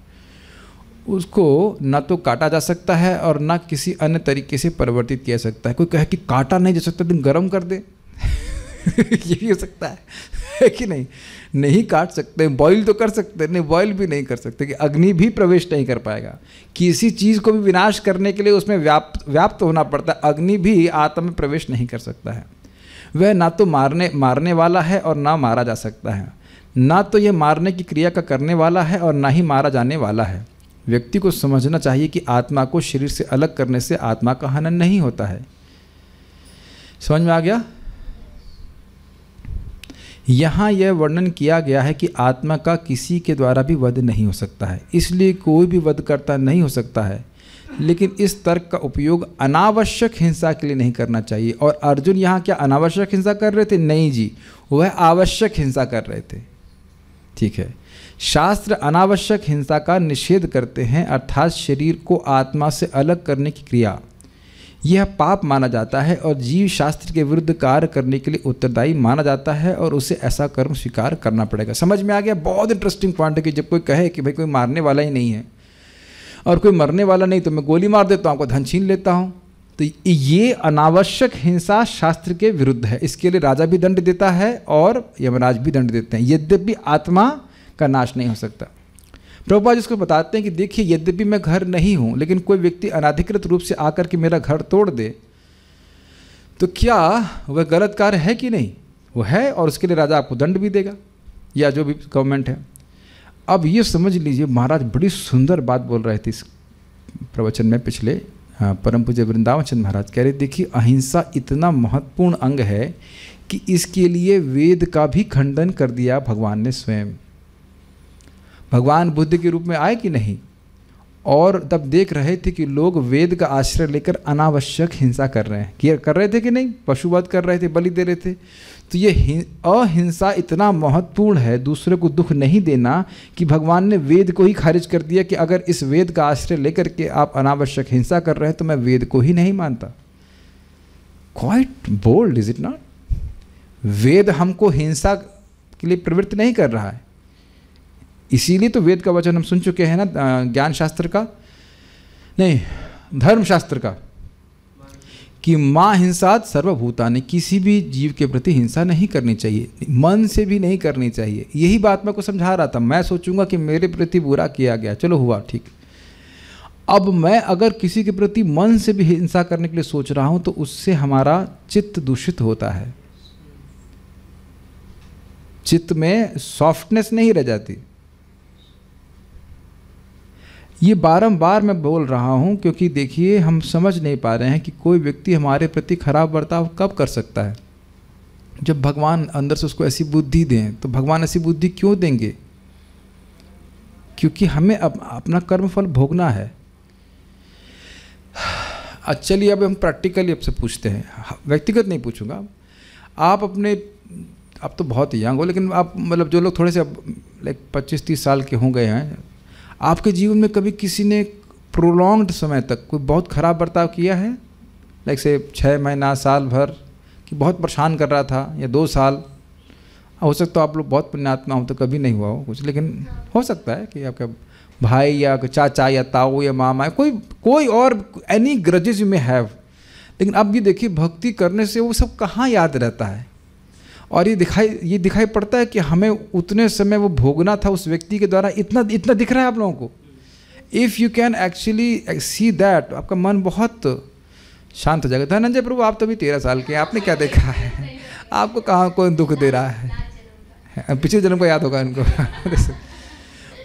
उसको ना तो काटा जा सकता है और ना किसी अन्य तरीके से परिवर्तित किया सकता है। कोई कहे कि काटा नहीं जा सकता, तुम गर्म कर दे ये भी हो सकता है कि नहीं? नहीं काट सकते, बॉईल तो कर सकते, नहीं बॉईल भी नहीं कर सकते, कि अग्नि भी प्रवेश नहीं कर पाएगा। किसी चीज़ को भी विनाश करने के लिए उसमें व्याप्त होना पड़ता है, अग्नि भी आत्मा में प्रवेश नहीं कर सकता है। वह ना तो मारने वाला है और ना मारा जा सकता है, ना तो यह मारने की क्रिया का करने वाला है और ना ही मारा जाने वाला है। व्यक्ति को समझना चाहिए कि आत्मा को शरीर से अलग करने से आत्मा का हनन नहीं होता है। समझ में आ गया? यहाँ यह वर्णन किया गया है कि आत्मा का किसी के द्वारा भी वध नहीं हो सकता है, इसलिए कोई भी वधकर्ता नहीं हो सकता है। लेकिन इस तर्क का उपयोग अनावश्यक हिंसा के लिए नहीं करना चाहिए। और अर्जुन यहाँ क्या अनावश्यक हिंसा कर रहे थे? नहीं जी, वह आवश्यक हिंसा कर रहे थे। ठीक है, शास्त्र अनावश्यक हिंसा का निषेध करते हैं, अर्थात शरीर को आत्मा से अलग करने की क्रिया, यह पाप माना जाता है और जीव शास्त्र के विरुद्ध कार्य करने के लिए उत्तरदायी माना जाता है और उसे ऐसा कर्म स्वीकार करना पड़ेगा। समझ में आ गया? बहुत इंटरेस्टिंग पॉइंट है कि जब कोई कहे कि भाई कोई मारने वाला ही नहीं है और कोई मरने वाला नहीं तो मैं गोली मार देता हूँ, आपको धन छीन लेता हूँ, तो ये अनावश्यक हिंसा शास्त्र के विरुद्ध है। इसके लिए राजा भी दंड देता है और यमराज भी दंड देते हैं, यद्यपि आत्मा का नाश नहीं हो सकता। प्रभुपाद इसको बताते हैं कि देखिए, यद्यपि मैं घर नहीं हूँ, लेकिन कोई व्यक्ति अनाधिकृत रूप से आकर के मेरा घर तोड़ दे तो क्या वह गलत कार्य है कि नहीं? वो है, और उसके लिए राजा आपको दंड भी देगा या जो भी गवर्नमेंट है। अब ये समझ लीजिए, महाराज बड़ी सुंदर बात बोल रहे थे इस प्रवचन में पिछले, परम पूज्य वृंदावन चंद्र महाराज कह रहे, देखिए अहिंसा इतना महत्वपूर्ण अंग है कि इसके लिए वेद का भी खंडन कर दिया भगवान ने स्वयं। भगवान बुद्ध के रूप में आए कि नहीं, और तब देख रहे थे कि लोग वेद का आश्रय लेकर अनावश्यक हिंसा कर रहे हैं। कर रहे थे कि नहीं, पशुवध कर रहे थे, बलि दे रहे थे। तो ये अहिंसा इतना महत्वपूर्ण है, दूसरे को दुख नहीं देना, कि भगवान ने वेद को ही खारिज कर दिया कि अगर इस वेद का आश्रय लेकर के आप अनावश्यक हिंसा कर रहे हैं तो मैं वेद को ही नहीं मानता। Quite bold, is it not? Veda हमको हिंसा के लिए प्रवृत्त नहीं कर रहा है। इसीलिए तो वेद का वचन हम सुन चुके हैं ना, ज्ञान शास्त्र का नहीं, धर्म शास्त्र का, कि माँ हिंसात सर्वभूतानि, किसी भी जीव के प्रति हिंसा नहीं करनी चाहिए, मन से भी नहीं करनी चाहिए। यही बात मैं को समझा रहा था। मैं सोचूंगा कि मेरे प्रति बुरा किया गया, चलो हुआ ठीक। अब मैं अगर किसी के प्रति मन से भी हिंसा करने के लिए सोच रहा हूं तो उससे हमारा चित्त दूषित होता है, चित्त में सॉफ्टनेस नहीं रह जाती। ये बारंबार मैं बोल रहा हूँ क्योंकि देखिए हम समझ नहीं पा रहे हैं कि कोई व्यक्ति हमारे प्रति खराब बर्ताव कब कर सकता है। जब भगवान अंदर से उसको ऐसी बुद्धि दें, तो भगवान ऐसी बुद्धि क्यों देंगे? क्योंकि हमें अपना कर्मफल भोगना है। चलिए अब हम प्रैक्टिकली आपसे पूछते हैं, व्यक्तिगत नहीं पूछूंगा। आप अपने, आप तो बहुत यंग हो, लेकिन आप मतलब जो लोग थोड़े से लाइक 25-30 साल के हो गए हैं, आपके जीवन में कभी किसी ने प्रोलॉन्ग्ड समय तक कोई बहुत ख़राब बर्ताव किया है? लाइक से 6 महीना, साल भर, कि बहुत परेशान कर रहा था, या 2 साल? हो सकता है आप लोग बहुत पुण्यात्मा हो तो कभी नहीं हुआ हो कुछ, लेकिन हो सकता है कि आपका भाई या चाचा या ताऊ या मामा, कोई और any grudges you may have. लेकिन अब ये देखिए, भक्ति करने से वो सब कहाँ याद रहता है। और ये दिखाई पड़ता है कि हमें उतने समय वो भोगना था उस व्यक्ति के द्वारा, इतना दिख रहा है आप लोगों को। If you can actually see that, आपका मन बहुत शांत हो जाएगा। धनंजय प्रभु, आप तो भी 13 साल के, आपने क्या देखा है? आपको कहाँ कोई दुख दे रहा है? पिछले जन्म को याद होगा इनको।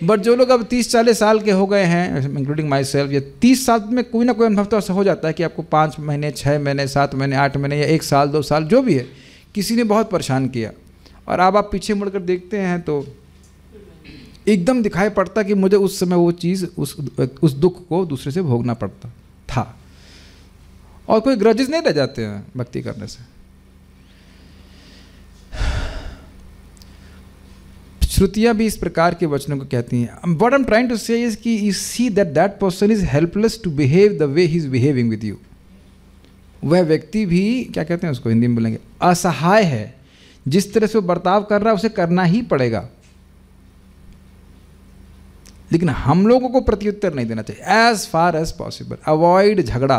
बट जो लोग अब 30-40 साल के हो गए हैं, इंक्लूडिंग माई सेल्फ, या 30 साल में कोई ना कोई अनुभव तो ऐसा हो जाता है कि आपको 5 महीने, 6 महीने, 7 महीने, 8 महीने, या 1 साल, 2 साल, जो भी है, किसी ने बहुत परेशान किया, और अब आप पीछे मुड़कर देखते हैं तो एकदम दिखाई पड़ता कि मुझे उस समय वो चीज़, उस दुख को दूसरे से भोगना पड़ता था। और कोई ग्रजेस नहीं रह जाते हैं भक्ति करने से। श्रुतियाँ भी इस प्रकार के वचनों को कहती हैं। What I am trying to say is कि you see that person is helpless to behave the way he is behaving with you. वह व्यक्ति भी, क्या कहते हैं उसको हिंदी में बोलेंगे, असहाय है। जिस तरह से वो बर्ताव कर रहा है उसे करना ही पड़ेगा, लेकिन हम लोगों को प्रत्युत्तर नहीं देना चाहिए। As far as possible avoid झगड़ा।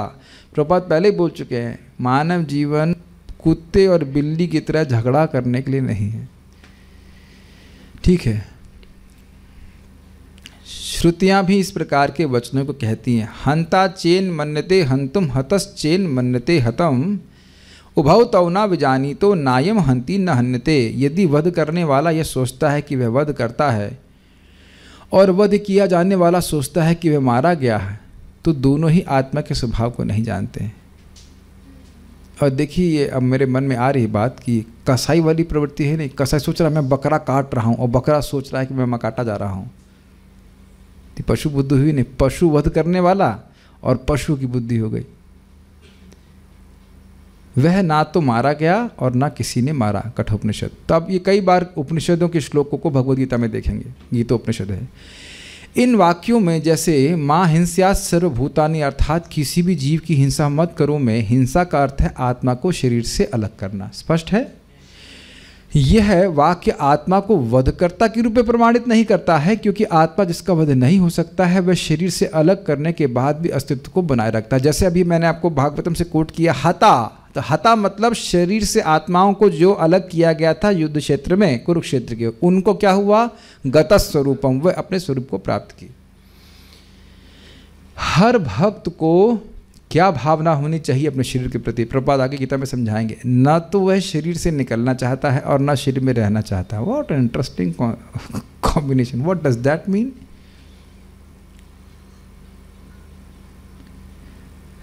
प्रभुपाद पहले ही बोल चुके हैं, मानव जीवन कुत्ते और बिल्ली की तरह झगड़ा करने के लिए नहीं है, ठीक है। श्रुतियाँ भी इस प्रकार के वचनों को कहती हैं। हंता चेन मन्यते हंतुम हतश्चेन मन्यते हतम उभौ तौ न विजानी तो नायम हंती न हन्यते। यदि वध करने वाला यह सोचता है कि वह वध करता है और वध किया जाने वाला सोचता है कि वह मारा गया है, तो दोनों ही आत्मा के स्वभाव को नहीं जानते हैं। और देखिए, ये अब मेरे मन में आ रही बात कि कसाई वाली प्रवृत्ति है नहीं। कसाई सोच रहा है मैं बकरा काट रहा हूँ, और बकरा सोच रहा है कि मैं काटा जा रहा हूँ। तो पशु बुद्धि हुई नहीं, पशु वध करने वाला और पशु की बुद्धि हो गई। वह ना तो मारा गया और ना किसी ने मारा, कठोपनिषद। तो अब ये कई बार उपनिषदों के श्लोकों को भगवद गीता में देखेंगे, गीतोपनिषद है। इन वाक्यों में जैसे माँ हिंस्यात् सर्वभूतानि, अर्थात किसी भी जीव की हिंसा मत करो में हिंसा का अर्थ है आत्मा को शरीर से अलग करना। स्पष्ट है? यह वाक्य आत्मा को वधकर्ता के रूप में प्रमाणित नहीं करता है, क्योंकि आत्मा जिसका वध नहीं हो सकता है वह शरीर से अलग करने के बाद भी अस्तित्व को बनाए रखता है। जैसे अभी मैंने आपको भागवतम से कोट किया, हता, तो हता मतलब शरीर से आत्माओं को जो अलग किया गया था युद्ध क्षेत्र में, कुरुक्षेत्र के, उनको क्या हुआ? गत स्वरूपम, वह अपने स्वरूप को प्राप्त की। हर भक्त को क्या भावना होनी चाहिए अपने शरीर के प्रति? प्रभुपाद आगे गीता में समझाएंगे। न तो वह शरीर से निकलना चाहता है और न शरीर में रहना चाहता है। What interesting combination, what does that mean?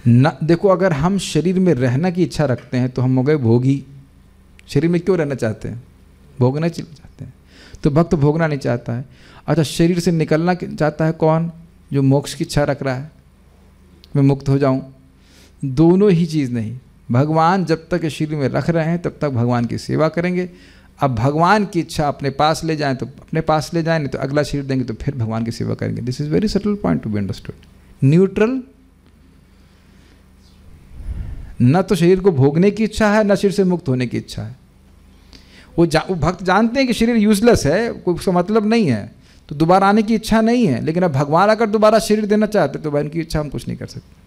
न देखो, अगर हम शरीर में रहना की इच्छा रखते हैं तो हम हो गए भोगी। शरीर में क्यों रहना चाहते हैं? भोगना चाहते हैं। तो भक्त भोगना नहीं चाहता है। अच्छा, शरीर से निकलना चाहता है कौन? जो मोक्ष की इच्छा रख रहा है, मैं मुक्त हो जाऊं, दोनों ही चीज़ नहीं। भगवान जब तक इस शरीर में रख रहे हैं तब तक भगवान की सेवा करेंगे। अब भगवान की इच्छा अपने पास ले जाएं तो अपने पास ले जाएं, नहीं तो अगला शरीर देंगे तो फिर भगवान की सेवा करेंगे। This is very subtle point to be understood. Neutral, न तो शरीर को भोगने की इच्छा है, न शरीर से मुक्त होने की इच्छा है। वो भक्त जानते हैं कि शरीर यूजलेस है, कोई उसका मतलब नहीं है, तो दोबारा आने की इच्छा नहीं है। लेकिन अब भगवान अगर दोबारा शरीर देना चाहते तो भाई उनकी इच्छा हम कुछ नहीं कर सकते,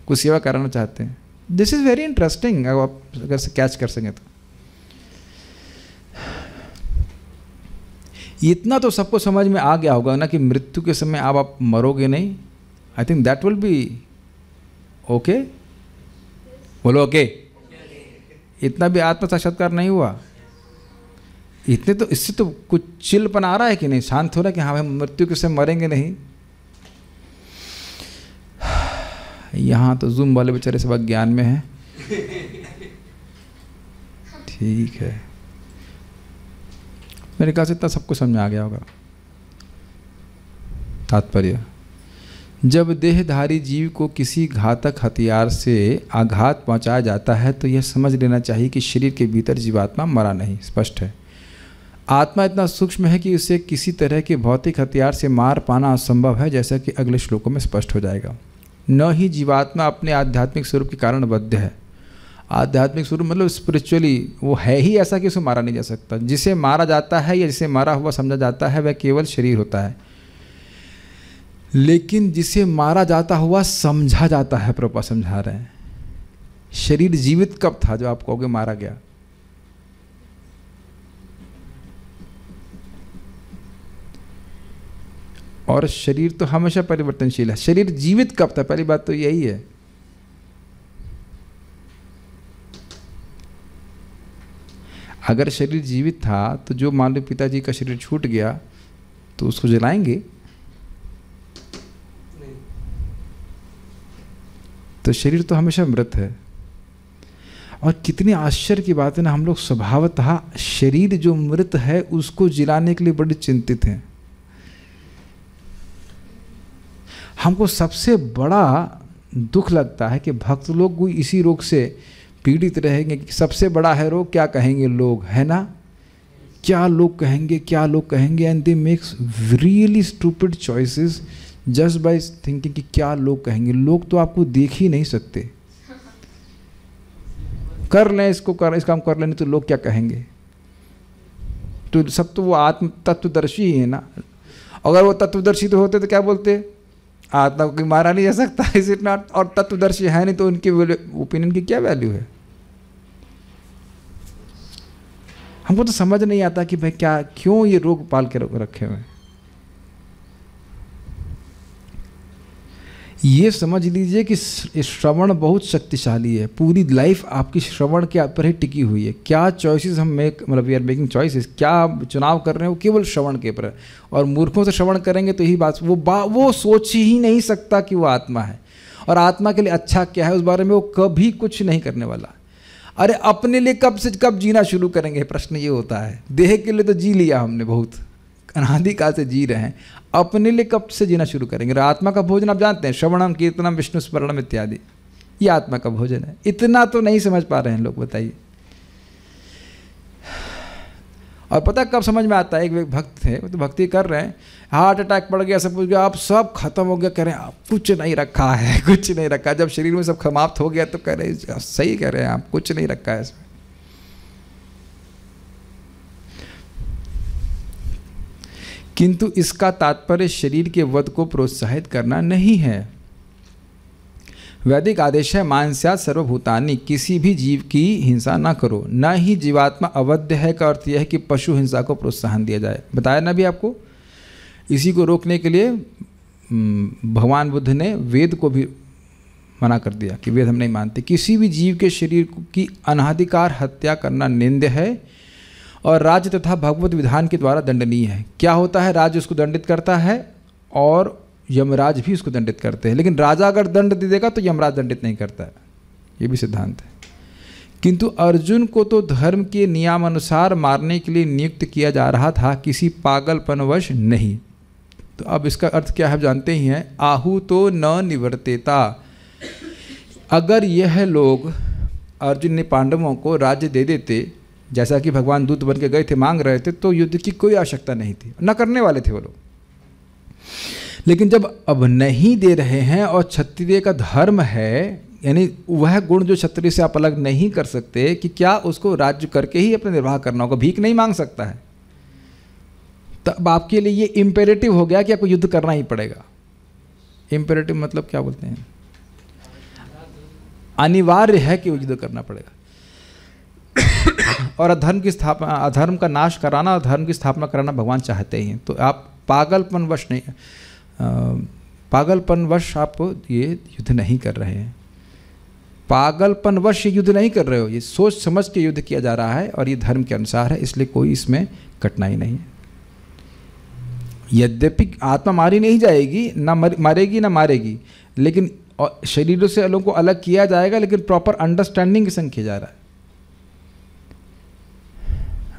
कुछ सेवा कराना चाहते हैं। दिस इज़ वेरी इंटरेस्टिंग, आप अगर से कैच कर सकें तो। इतना तो सबको समझ में आ गया होगा ना कि मृत्यु के समय आप मरोगे नहीं। I think that will be okay. बोलो ओके। इतना भी आत्म साक्षात्कार नहीं हुआ, इतने तो इससे तो कुछ चिलपन आ रहा है कि नहीं, शांत हो रहा है कि हाँ हम मृत्यु के समय मरेंगे नहीं। यहाँ तो जूम वाले बेचारे सब अज्ञान में हैं। ठीक है, मेरे ख्याल से इतना सबको समझ में आ गया होगा। तात्पर्य, जब देहधारी जीव को किसी घातक हथियार से आघात पहुंचाया जाता है तो यह समझ लेना चाहिए कि शरीर के भीतर जीवात्मा मरा नहीं। स्पष्ट है, आत्मा इतना सूक्ष्म है कि उसे किसी तरह के भौतिक हथियार से मार पाना असंभव है, जैसा कि अगले श्लोकों में स्पष्ट हो जाएगा। न ही जीवात्मा अपने आध्यात्मिक स्वरूप के कारण बद्ध है। आध्यात्मिक स्वरूप मतलब स्पिरिचुअली वो है ही ऐसा कि उसे मारा नहीं जा सकता। जिसे मारा जाता है या जिसे मारा हुआ समझा जाता है वह केवल शरीर होता है, लेकिन जिसे मारा जाता हुआ समझा जाता है, प्रभुपाद समझा रहे हैं। शरीर जीवित कब था जो आप कहोगे मारा गया? और शरीर तो हमेशा परिवर्तनशील है। शरीर जीवित कब था? पहली बात तो यही है। अगर शरीर जीवित था तो जो मान लो पिताजी का शरीर छूट गया तो उसको जलाएंगे? तो शरीर तो हमेशा मृत है। और कितनी आश्चर्य की बात है ना, हम लोग स्वभावतः शरीर जो मृत है उसको जिलाने के लिए बड़े चिंतित हैं। हमको सबसे बड़ा दुख लगता है कि भक्त लोग इसी रोग से पीड़ित रहेंगे कि सबसे बड़ा है रोग, क्या कहेंगे लोग, है ना? क्या लोग कहेंगे, क्या लोग कहेंगे, and they makes really stupid choices just by thinking कि क्या लोग कहेंगे। लोग तो आपको देख ही नहीं सकते। कर लें इसको, कर इस काम कर लें, नहीं तो लोग क्या कहेंगे। तो सब तो वो आत्म तत्वदर्शी ही है ना। अगर वो तत्वदर्शी तो होते तो क्या बोलते, आत्मा को मारा नहीं जा सकता, इज इट नॉट। और तत्वदर्शी है नहीं तो उनके ओपिनियन की क्या वैल्यू है? हमको तो समझ नहीं आता कि भाई क्या, क्यों ये रोग पाल के रखे हुए हैं। ये समझ लीजिए कि श्रवण बहुत शक्तिशाली है। पूरी लाइफ आपकी श्रवण के ऊपर ही टिकी हुई है। क्या चॉइसेस हम वी आर मेकिंग चॉइसेस, क्या चुनाव कर रहे हैं वो केवल श्रवण के ऊपर। और मूर्खों से श्रवण करेंगे तो यही बात, वो सोच ही नहीं सकता कि वो आत्मा है और आत्मा के लिए अच्छा क्या है उस बारे में वो कभी कुछ नहीं करने वाला। अरे अपने लिए कब जीना शुरू करेंगे, प्रश्न ये होता है। देह के लिए तो जी लिया हमने, बहुत अनादिकाल से जी रहे हैं। अपने लिए कब से जीना शुरू करेंगे? आत्मा का भोजन आप जानते हैं, श्रवणम कीर्तनम विष्णु स्मरणम इत्यादि, ये आत्मा का भोजन है। इतना तो नहीं समझ पा रहे हैं लोग, बताइए। और पता कब समझ में आता है? एक भक्त थे, वो तो भक्ति कर रहे हैं, हार्ट अटैक पड़ गया, सब कुछ गया, आप सब खत्म हो गया, कह रहे हैं आप कुछ नहीं रखा है, कुछ नहीं रखा। जब शरीर में सब समाप्त हो गया तो कह रहे हैं सही कह रहे हैं आप, कुछ नहीं रखा है इसमें। किंतु इसका तात्पर्य शरीर के वध को प्रोत्साहित करना नहीं है। वैदिक आदेश है मांस्यात् सर्वभूतानि, किसी भी जीव की हिंसा ना करो। न ही जीवात्मा अवध्य है का अर्थ यह है कि पशु हिंसा को प्रोत्साहन दिया जाए। बताया ना भी आपको। इसी को रोकने के लिए भगवान बुद्ध ने वेद को भी मना कर दिया कि वेद हम नहीं मानते। किसी भी जीव के शरीर की अनाधिकार हत्या करना निंद्य है और राज्य तथा भगवत विधान के द्वारा दंडनीय है। क्या होता है? राज्य उसको दंडित करता है और यमराज भी उसको दंडित करते हैं। लेकिन राजा अगर दंड दे देगा तो यमराज दंडित नहीं करता है, ये भी सिद्धांत है। किंतु अर्जुन को तो धर्म के नियमानुसार मारने के लिए नियुक्त किया जा रहा था, किसी पागलपनवश नहीं। तो अब इसका अर्थ क्या है जानते ही हैं, आहु तो न निवर्तेता। अगर यह लोग, अर्जुन ने पांडवों को राज्य दे देते, जैसा कि भगवान दूत बन के गए थे, मांग रहे थे, तो युद्ध की कोई आवश्यकता नहीं थी, न करने वाले थे वो लोग। लेकिन जब अब नहीं दे रहे हैं और क्षत्रिय का धर्म है, यानी वह गुण जो क्षत्रिय से आप अलग नहीं कर सकते, कि क्या उसको राज्य करके ही अपना निर्वाह करना होगा, भीख नहीं मांग सकता है, तब आपके लिए ये इम्पेरेटिव हो गया कि आपको युद्ध करना ही पड़ेगा। इम्पेरेटिव मतलब क्या बोलते हैं, अनिवार्य है कि युद्ध करना पड़ेगा। और अधर्म की स्थापना, अधर्म का नाश कराना और धर्म की स्थापना कराना भगवान चाहते ही हैं। तो आप पागलपनवश नहीं, पागलपनवश आप ये युद्ध नहीं कर रहे हैं, पागलपनवश ये युद्ध नहीं कर रहे हो, ये सोच समझ के युद्ध किया जा रहा है और ये धर्म के अनुसार है, इसलिए कोई इसमें कठिनाई नहीं है। यद्यपि आत्मा मारी नहीं जाएगी, ना मारेगी ना मारेगी, लेकिन शरीरों से लोगों को अलग किया जाएगा, लेकिन प्रॉपर अंडरस्टैंडिंग के संग किया जा रहा है।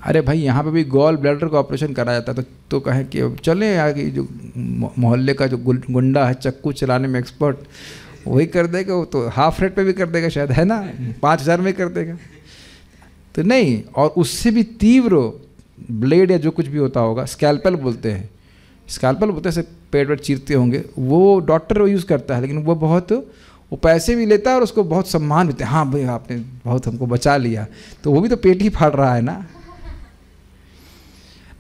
अरे भाई यहाँ पे भी गॉल ब्लैडर का ऑपरेशन कराया जाता तो कहें कि चले आगे, जो मोहल्ले का जो गुंडा है चक्कू चलाने में एक्सपर्ट, वही कर देगा, वो तो हाफ रेट पे भी कर देगा शायद, है ना, 5,000 में कर देगा। तो नहीं, और उससे भी तीव्र ब्लेड या जो कुछ भी होता होगा, स्कैल्पेल बोलते हैं, स्कैल्पेल बोलते हैं, पेट वेट चीरते होंगे, वो डॉक्टर यूज़ करता है, लेकिन वो पैसे भी लेता है और उसको बहुत सम्मान देते हैं, हाँ भाई आपने बहुत हमको बचा लिया, तो वो भी तो पेट ही फाड़ रहा है ना।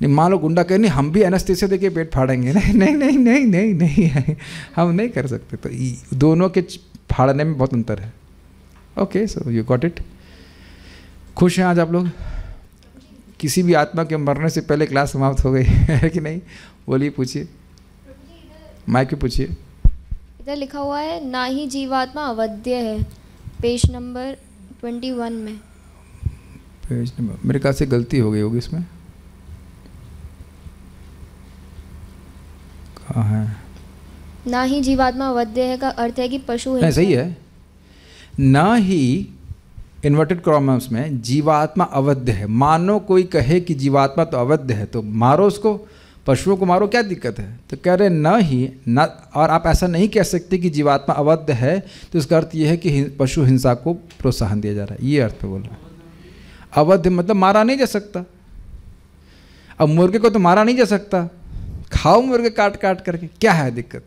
नहीं, मान लो गुंडा कहे नहीं हम भी एनेस्थीसिया देके पेट फाड़ेंगे, नहीं नहीं नहीं नहीं नहीं नहीं, हम नहीं कर सकते। तो दोनों के फाड़ने में बहुत अंतर है। Okay, so you got it. खुश हैं आज आप लोग? किसी भी आत्मा के मरने से पहले क्लास समाप्त हो गई है कि नहीं? बोलिए, पूछिए, माइक पे पूछिए। इधर लिखा हुआ है ना ही जीवात्मा अवध्य है, पेज नंबर 21 में। पेज नंबर, मेरे ख्याल से गलती हो गई होगी इसमें, कहाँ है? ना ही जीवात्मा अवध्य है का अर्थ है कि पशु है। सही है, ना ही इन्वर्टेड कॉमर्स में जीवात्मा अवध्य है। मानो कोई कहे कि जीवात्मा तो अवध्य है, तो मारो उसको, पशुओं को मारो, क्या दिक्कत है? तो कह रहे न ही ना, और आप ऐसा नहीं कह सकते कि जीवात्मा अवध्य है, तो इसका अर्थ यह है कि पशु हिंसा को प्रोत्साहन दिया जा रहा है, ये अर्थ पे बोल रहा है। अवध्य मतलब मारा नहीं जा सकता। अब मुर्गे को तो मारा नहीं जा सकता, खाओ मुर्गे काट काट करके, क्या है दिक्कत?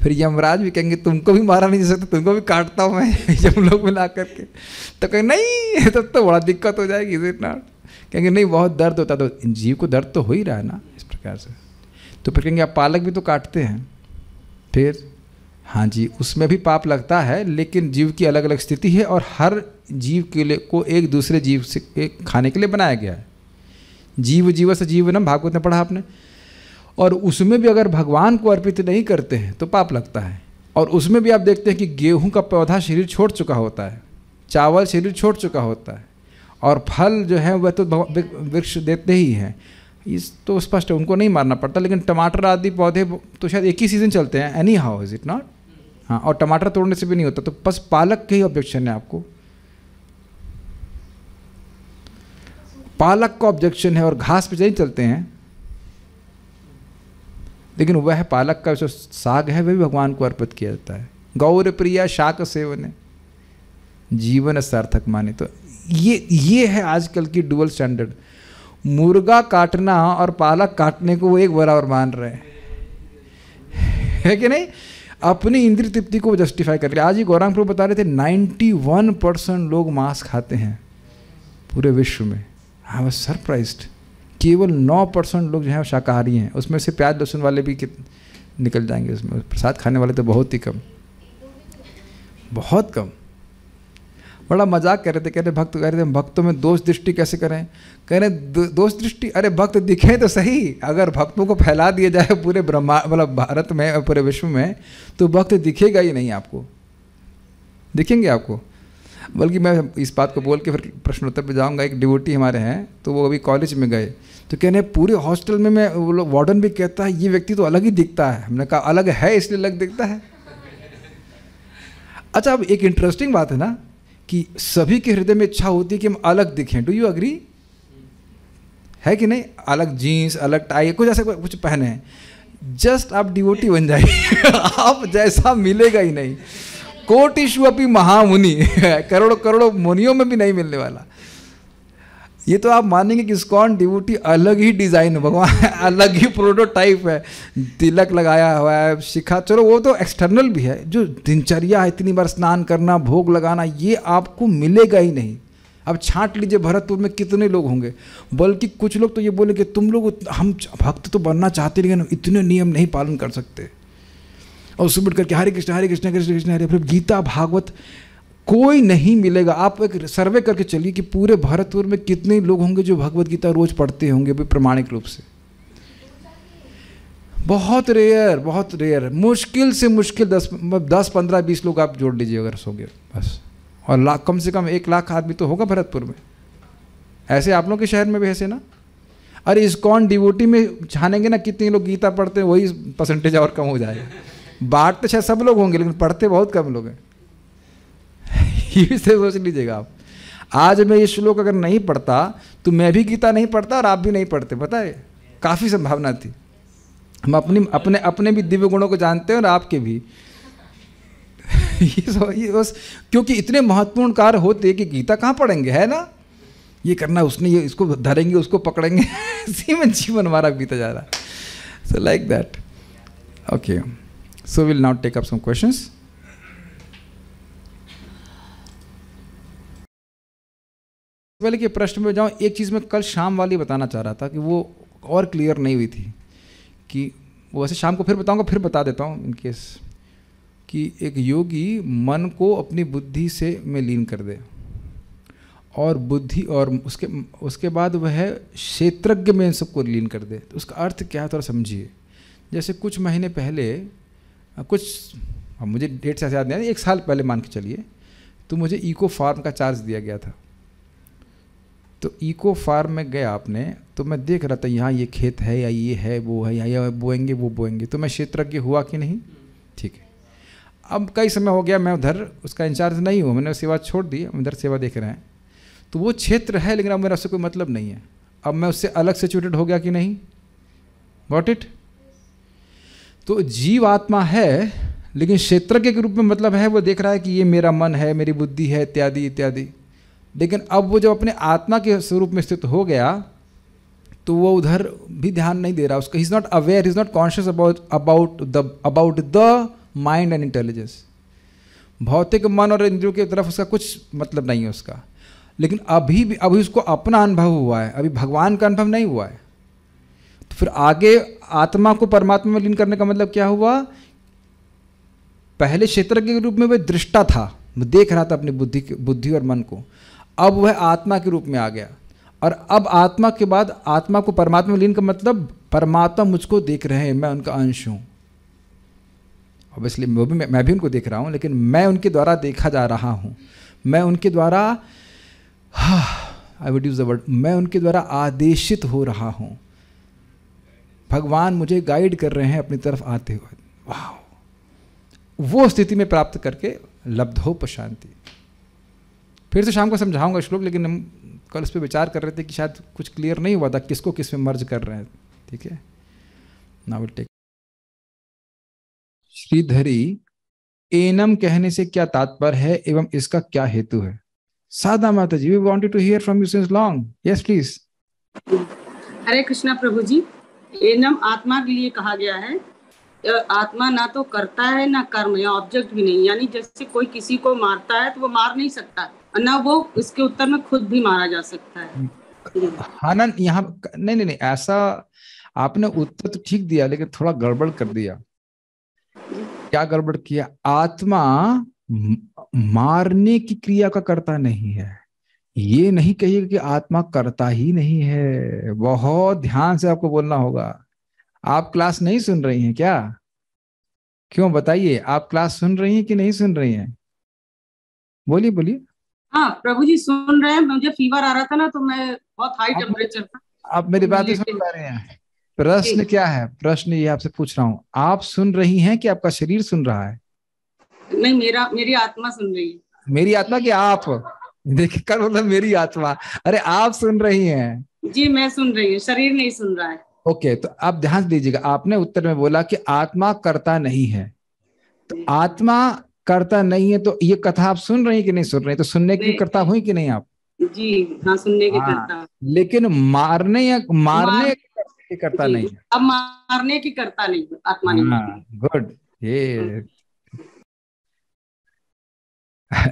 फिर यमराज भी कहेंगे तुमको भी मारा नहीं जा सकता, तुमको भी काटता हूँ मैं यम लोग मिला करके, तो कहेंगे नहीं तब तो बड़ा दिक्कत हो जाएगी, इज इट नॉट? कहेंगे नहीं बहुत दर्द होता, तो जीव को दर्द तो हो ही रहा है ना इस प्रकार से। तो फिर कहेंगे आप पालक भी तो काटते हैं, फिर हाँ जी उसमें भी पाप लगता है, लेकिन जीव की अलग अलग स्थिति है और हर जीव के लिए को एक दूसरे जीव से खाने के लिए बनाया गया है। जीव जीव से जीवनम, भागवत में पढ़ा आपने। और उसमें भी अगर भगवान को अर्पित नहीं करते हैं तो पाप लगता है। और उसमें भी आप देखते हैं कि गेहूं का पौधा शरीर छोड़ चुका होता है, चावल शरीर छोड़ चुका होता है, और फल जो है वह तो वृक्ष देते ही हैं, इस तो स्पष्ट है, उनको नहीं मारना पड़ता। लेकिन टमाटर आदि पौधे तो शायद एक ही सीज़न चलते हैं, any how is it not? हाँ, और टमाटर तोड़ने से भी नहीं होता। तो बस पालक के ही ऑब्जेक्शन है आपको, पालक का ऑब्जेक्शन है, और घास पे नहीं चलते हैं। लेकिन वह पालक का जो साग है वह भी भगवान को अर्पित किया जाता है। गौर प्रिया शाक सेवन जीवन सार्थक माने। तो ये है आजकल की डुअल स्टैंडर्ड। मुर्गा काटना और पालक काटने को वो एक बराबर मान रहे हैं, है कि नहीं? अपनी इंद्रिय तृप्ति को जस्टिफाई कर रहे। आज ही गौरांग प्रभु बता रहे थे 91% लोग मांस खाते हैं पूरे विश्व में। I was surprised. केवल 9% लोग जो हैं शाकाहारी हैं, उसमें से प्याज लहसुन वाले भी निकल जाएंगे, उसमें प्रसाद खाने वाले तो बहुत ही कम, बहुत कम। बड़ा मजाक कर रहे थे, कह रहे भक्त कह रहे थे भक्तों में दोष दृष्टि कैसे करें? कह रहे दोष दृष्टि, अरे भक्त दिखे तो सही। अगर भक्तों को फैला दिया जाए पूरे ब्रह्मांड मतलब भारत में और पूरे विश्व में, तो भक्त दिखेगा ही नहीं आपको, दिखेंगे आपको। बल्कि मैं इस बात को बोल के फिर प्रश्नोत्तर पे जाऊंगा। एक डिवोटी हमारे हैं, तो वो अभी कॉलेज में गए, तो कहने पूरे हॉस्टल में मैं, वो लोग वार्डन भी कहता है ये व्यक्ति तो अलग ही दिखता है। हमने कहा अलग है इसलिए अलग दिखता है। अच्छा, अब एक इंटरेस्टिंग बात है ना कि सभी के हृदय में इच्छा होती है कि हम अलग दिखें। Do you agree? है कि नहीं? अलग जीन्स, अलग टाई, कुछ ऐसा कुछ पहने हैं, जस्ट आप डिवोटी बन जाइए आप जैसा मिलेगा ही नहीं। कोटिषु अपि महामुनि करोड़ों करोड़ों मुनियों में भी नहीं मिलने वाला। ये तो आप मानेंगे कि इस्कॉन डिवोटी अलग ही डिज़ाइन है, भगवान अलग ही प्रोटोटाइप है, तिलक लगाया हुआ है, शिखा, चलो वो तो एक्सटर्नल भी है, जो दिनचर्या है, इतनी बार स्नान करना, भोग लगाना, ये आपको मिलेगा ही नहीं। अब छांट लीजिए भरतपुर में कितने लोग होंगे, बल्कि कुछ लोग तो ये बोले कि तुम लोग, हम भक्त तो बनना चाहते लेकिन इतने नियम नहीं पालन कर सकते, और सुबह करके हरे कृष्ण कृष्ण कृष्ण हरे, फिर गीता भागवत कोई नहीं मिलेगा। आप एक सर्वे करके चलिए कि पूरे भरतपुर में कितने लोग होंगे जो भगवत गीता रोज पढ़ते होंगे भी प्रमाणिक रूप से। बहुत रेयर, बहुत रेयर, मुश्किल से मुश्किल 10-15-20 लोग आप जोड़ लीजिए अगर सोगे बस, और लाख, कम से कम 1 लाख आदमी तो होगा भरतपुर में। ऐसे आप लोगों के शहर में भी ऐसे ना? अरे इस्कॉन डिवोटी में छानेंगे ना कितने लोग गीता पढ़ते हैं, वही परसेंटेज और कम हो जाएगा। बांटते शायद सब लोग होंगे लेकिन पढ़ते बहुत कम लोग हैं ये से सोच लीजिएगा आप। आज मैं ये श्लोक अगर नहीं पढ़ता तो मैं भी गीता नहीं पढ़ता और आप भी नहीं पढ़ते, पता है, काफ़ी संभावना थी। हम अपने भी दिव्य गुणों को जानते हैं और आपके भी ये बस क्योंकि इतने महत्वपूर्ण कार्य होते कि गीता कहाँ पढ़ेंगे, है ना? ये करना, उसने ये, इसको धरेंगे, उसको पकड़ेंगे इसी में जीवन हमारा बीता जा रहा है। So like that. Okay, so will now take up some questions. पहले के प्रश्न में जाऊँ, एक चीज़ मैं कल शाम वाली बताना चाह रहा था कि वो और क्लियर नहीं हुई थी, कि वो वैसे शाम को फिर बताऊंगा, फिर बता देता हूँ इन केस, कि एक योगी मन को अपनी बुद्धि से में लीन कर दे, और बुद्धि, और उसके बाद वह क्षेत्रज्ञ में इन सबको लीन कर दे। तो उसका अर्थ क्या है थोड़ा समझिए। जैसे कुछ महीने पहले, कुछ, मुझे डेट से याद नहीं, 1 साल पहले मान के चलिए, तो मुझे इको फार्म का चार्ज दिया गया था। तो इको फार्म में गया आपने, तो मैं देख रहा था यहाँ ये खेत है या ये है वो है, या बोएंगे वो बोएंगे, तो मैं क्षेत्रज्ञ हुआ कि नहीं? ठीक है। अब कई समय हो गया मैं उधर उसका इंचार्ज नहीं हूँ, मैंने सेवा छोड़ दी, हम इधर सेवा देख रहे हैं। तो वो क्षेत्र है लेकिन अब मेरा उससे कोई मतलब नहीं है, अब मैं उससे अलग सिचुएटेड हो गया कि नहीं? Got it? तो जीव आत्मा है लेकिन क्षेत्रज्ञ के रूप में मतलब है, वो देख रहा है कि ये मेरा मन है, मेरी बुद्धि है, इत्यादि इत्यादि। लेकिन अब वो जब अपने आत्मा के स्वरूप में स्थित हो गया तो वो उधर भी ध्यान नहीं दे रहा उसका। He is not aware, he is not conscious about the mind and intelligence. भौतिक मन और इंद्रियों की तरफ उसका कुछ मतलब नहीं है उसका। लेकिन अभी उसको अपना अनुभव हुआ है, अभी भगवान का अनुभव नहीं हुआ है। तो फिर आगे आत्मा को परमात्मा में लीन करने का मतलब क्या हुआ? पहले क्षेत्रज्ञ के रूप में वह दृष्टा था, वो देख रहा था अपनी बुद्धि और मन को, अब वह आत्मा के रूप में आ गया। और अब आत्मा के बाद आत्मा को परमात्मा में लीन का मतलब परमात्मा मुझको देख रहे हैं, मैं उनका अंश हूँ। ऑब्वियसली मैं भी उनको देख रहा हूँ, लेकिन मैं उनके द्वारा देखा जा रहा हूँ, मैं उनके द्वारा, I would use the word, मैं उनके द्वारा आदेशित हो रहा हूँ। भगवान मुझे गाइड कर रहे हैं अपनी तरफ आते हुए। वाह! वो स्थिति में प्राप्त करके लब्धोप शांति। फिर से शाम को समझाऊंगा श्लोक, लेकिन हम कल उस पर विचार कर रहे थे कि शायद कुछ क्लियर नहीं हुआ था किसको किस में मर्ज कर रहे हैं। ठीक है, नाउ विल टेक। श्रीधरी, एनम कहने से क्या तात्पर्य है एवं इसका क्या हेतु है? सादा माता जी, we wanted to hear from you since long. Yes please. Hare Krishna प्रभु जी। एनम आत्मा के लिए कहा गया है। आत्मा ना तो करता है ना कर्म, या ऑब्जेक्ट भी नहीं। यानी जैसे कोई किसी को मारता है तो वो मार नहीं सकता, ना वो इसके उत्तर में खुद भी मारा जा सकता है। हाँ ना, यहाँ नहीं, ऐसा आपने उत्तर तो ठीक दिया लेकिन थोड़ा गड़बड़ कर दिया। क्या गड़बड़ किया? आत्मा मारने की क्रिया का करता नहीं है। ये नहीं कहिए कि आत्मा करता ही नहीं है। बहुत ध्यान से आपको बोलना होगा। आप क्लास नहीं सुन रही हैं क्या? क्यों बताइए, आप क्लास सुन रही हैं कि नहीं सुन रही हैं? बोलिए बोलिए। हाँ प्रभु जी सुन रहे हैं। मुझे फीवर आ रहा था ना, तो मैं बहुत हाई टेम्परेचर था। आप मेरी बातें सुन पा रहे हैं? प्रश्न क्या है? प्रश्न ये आपसे पूछ रहा हूँ, आप सुन रही हैं कि आपका शरीर सुन रहा है? नहीं, मेरी आत्मा सुन रही है। मेरी आत्मा कि आप? देखिए कर मतलब मेरी आत्मा। अरे आप सुन रही हैं, जी मैं सुन रही हूँ, शरीर नहीं सुन रहा है। ओके, तो आप ध्यान दीजिएगा, आपने उत्तर में बोला कि आत्मा करता नहीं है, तो जी आत्मा करता नहीं है, तो ये कथा आप सुन रही कि नहीं सुन रही? तो सुनने की नहीं, कर्ता हुई कि नहीं आप? जी हाँ, सुनने के हाँ, करता। लेकिन मारने या मार मारने की करता जी, नहीं है। अब मारने की करता नहीं, आत्मा नहीं हाँ, है। गुड। ये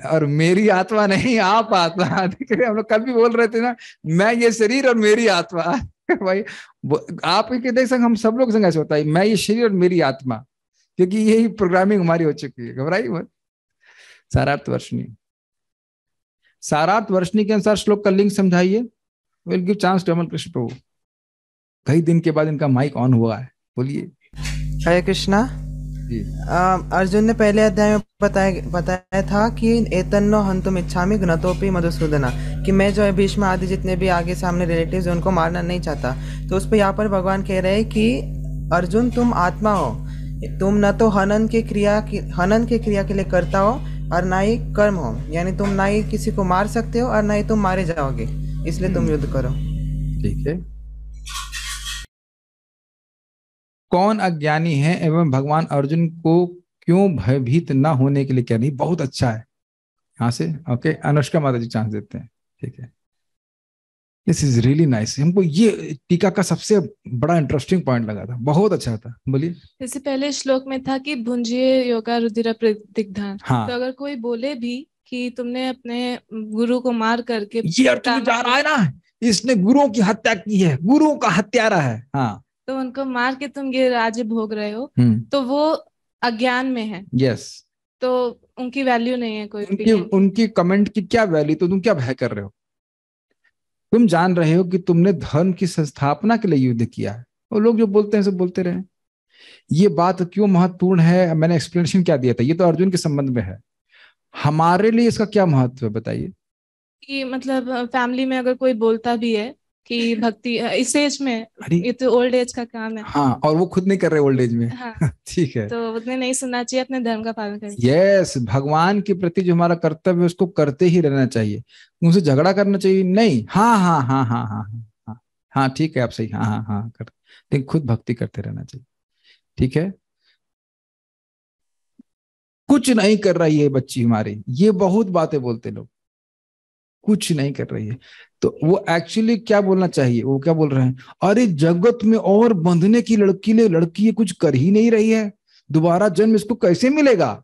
और मेरी आत्मा नहीं, आप आत्मा। देख रहे, हम लोग कल भी बोल रहे थे ना, मैं ये शरीर और मेरी आत्मा। भाई आप के देख संग हम सब लोग संग ऐसे होता है, मैं ये शरीर और मेरी आत्मा, क्योंकि यही प्रोग्रामिंग हमारी हो चुकी है। घबराई मत। सारार्थ वर्षनी, सारार्थ वर्षनी के अनुसार श्लोक का लिंक समझाइए। विल गिव चांस टू अमल कृष्ण प्रभु। कई दिन के बाद इनका माइक ऑन हुआ है, बोलिए। हरे कृष्णा। जी अर्जुन ने पहले अध्याय में बताया था कि एतन्नो हंतुम इच्छामि घ्नतोपि मधुसूदना, कि मैं जो है भीष्म आदि जितने भी आगे सामने रिलेटिव्स हैं उनको मारना नहीं चाहता। तो उस पर यहाँ पर भगवान कह रहे हैं कि अर्जुन तुम आत्मा हो, तुम न तो हनन की क्रिया के लिए करता हो और ना ही कर्म हो, यानी तुम ना ही किसी को मार सकते हो और ना ही तुम मारे जाओगे, इसलिए तुम युद्ध करो। ठीक है। कौन अज्ञानी है एवं भगवान अर्जुन को क्यों भयभीत ना होने के लिए कह रही? बहुत अच्छा है। यहाँ से ओके, अनुष्का माता जी चांस देते हैं। ठीक है, दिस इज रियली नाइस। हमको ये टीका का सबसे बड़ा इंटरेस्टिंग पॉइंट लगा था, बहुत अच्छा था। बोलिए। जैसे पहले श्लोक में था कि भुंजिए योगा रुधिर प्रतिग्धान। हाँ, तो अगर कोई बोले भी कि तुमने अपने गुरु को मार करके ये अर्थ में जा रहा है ना, इसने गुरुओं की हत्या की है, गुरुओं का हत्यारा है। हाँ, तो उनको मार के तुम ये राज्य भोग रहे हो, तो वो अज्ञान में है, यस। तो उनकी वैल्यू नहीं है कोई उनकी opinion की। उनकी कमेंट की क्या वैल्यू? तो तुम क्या भय कर रहे हो? तुम जान रहे हो कि तुमने धर्म की संस्थापना के लिए युद्ध किया है, और लोग जो बोलते हैं सब बोलते रहे। ये बात क्यों महत्वपूर्ण है, मैंने एक्सप्लेनेशन क्या दिया था, ये तो अर्जुन के संबंध में है। हमारे लिए इसका क्या महत्व है बताइए? कि मतलब फैमिली में अगर कोई बोलता भी है कि भक्ति इस एज में, अरे ये तो ओल्ड एज का काम है। हाँ, और वो खुद नहीं कर रहे ओल्ड एज में। हाँ, ठीक है। तो उतने नहीं सुनना चाहिए, अपने धर्म का पालन करना चाहिए। यस, भगवान के प्रति जो हमारा कर्तव्य है उसको करते ही रहना चाहिए। उनसे झगड़ा करना चाहिए नहीं। हाँ हाँ हाँ हाँ हाँ हाँ हाँ हाँ, ठीक है, आप सही, हाँ हाँ हाँ कर, लेकिन खुद भक्ति करते रहना चाहिए। ठीक है। कुछ नहीं कर रही है बच्ची हमारी, ये बहुत बातें बोलते लोग, कुछ नहीं कर रही है। तो वो एक्चुअली क्या बोलना चाहिए? वो क्या बोल रहे हैं? अरे जगत में और बंधने की लड़की ले, लड़की ये कुछ कर ही नहीं रही है, दोबारा जन्म इसको कैसे मिलेगा?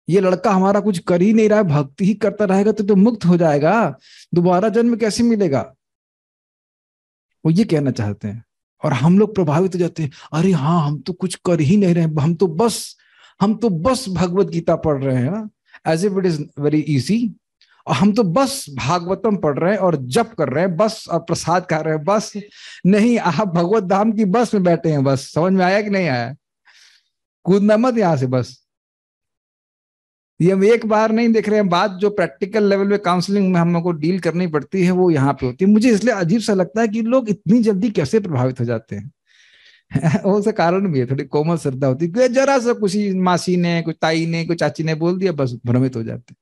ये लड़का हमारा कुछ कर ही नहीं रहा है, भक्ति ही करता रहेगा तो मुक्त हो जाएगा, दोबारा जन्म कैसे मिलेगा? वो ये कहना चाहते हैं। और हम लोग प्रभावित हो जाते हैं, अरे हाँ हम तो कुछ कर ही नहीं रहे, हम तो बस भगवत गीता पढ़ रहे हैं ना, as if it is very easy. और हम तो बस भागवतम पढ़ रहे हैं और जप कर रहे हैं बस, और प्रसाद खा रहे हैं बस। नहीं, आप भगवत धाम की बस में बैठे हैं बस। समझ में आया कि नहीं आया? कूदना मत यहां से बस। ये हम एक बार नहीं देख रहे हैं, बात जो प्रैक्टिकल लेवल में काउंसलिंग में हम लोग को डील करनी पड़ती है वो यहाँ पे होती है। मुझे इसलिए अजीब सा लगता है कि लोग इतनी जल्दी कैसे प्रभावित हो जाते हैं। उसका कारण भी है, थोड़ी कोमल श्रद्धा होती है, जरा सा कुछ मासी ने, कुछ ताई ने, कुछ चाची ने बोल दिया, बस भ्रमित हो जाते हैं।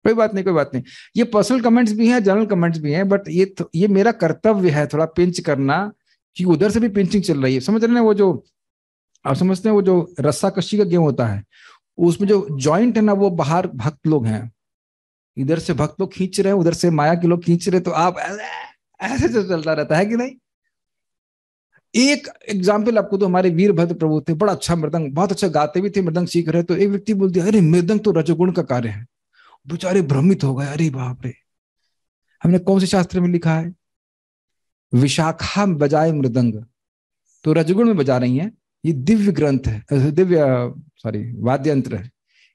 कोई बात नहीं, कोई बात नहीं। ये पर्सनल कमेंट्स भी हैं, जनरल कमेंट्स भी हैं, बट ये मेरा कर्तव्य है थोड़ा पिंच करना, कि उधर से भी पिंचिंग चल रही है। समझ रहे हैं? वो जो आप समझते हैं, वो जो रस्सा कश्ती का गेम होता है, उसमें जो जॉइंट है ना, वो बाहर भक्त लोग हैं, इधर से भक्त लोग खींच रहे हैं, उधर से माया के लोग खींच रहे हैं, तो आप ऐसे तो चलता रहता है कि नहीं। एक एग्जाम्पल आपको तो, हमारे वीरभद्र प्रभु थे, बड़ा अच्छा मृदंग, बहुत अच्छा गाते भी थे, मृदंग सीख रहे। तो एक व्यक्ति बोल दिया, अरे मृदंग तो रजोगुण का कार्य है। बेचारे भ्रमित हो गए, अरे बाप रे, हमने कौन से शास्त्र में लिखा है विशाखा बजाए मृदंग, तो रजगुण में बजा रही हैं। ये दिव्य ग्रंथ है, दिव्य वाद्य यंत्र है।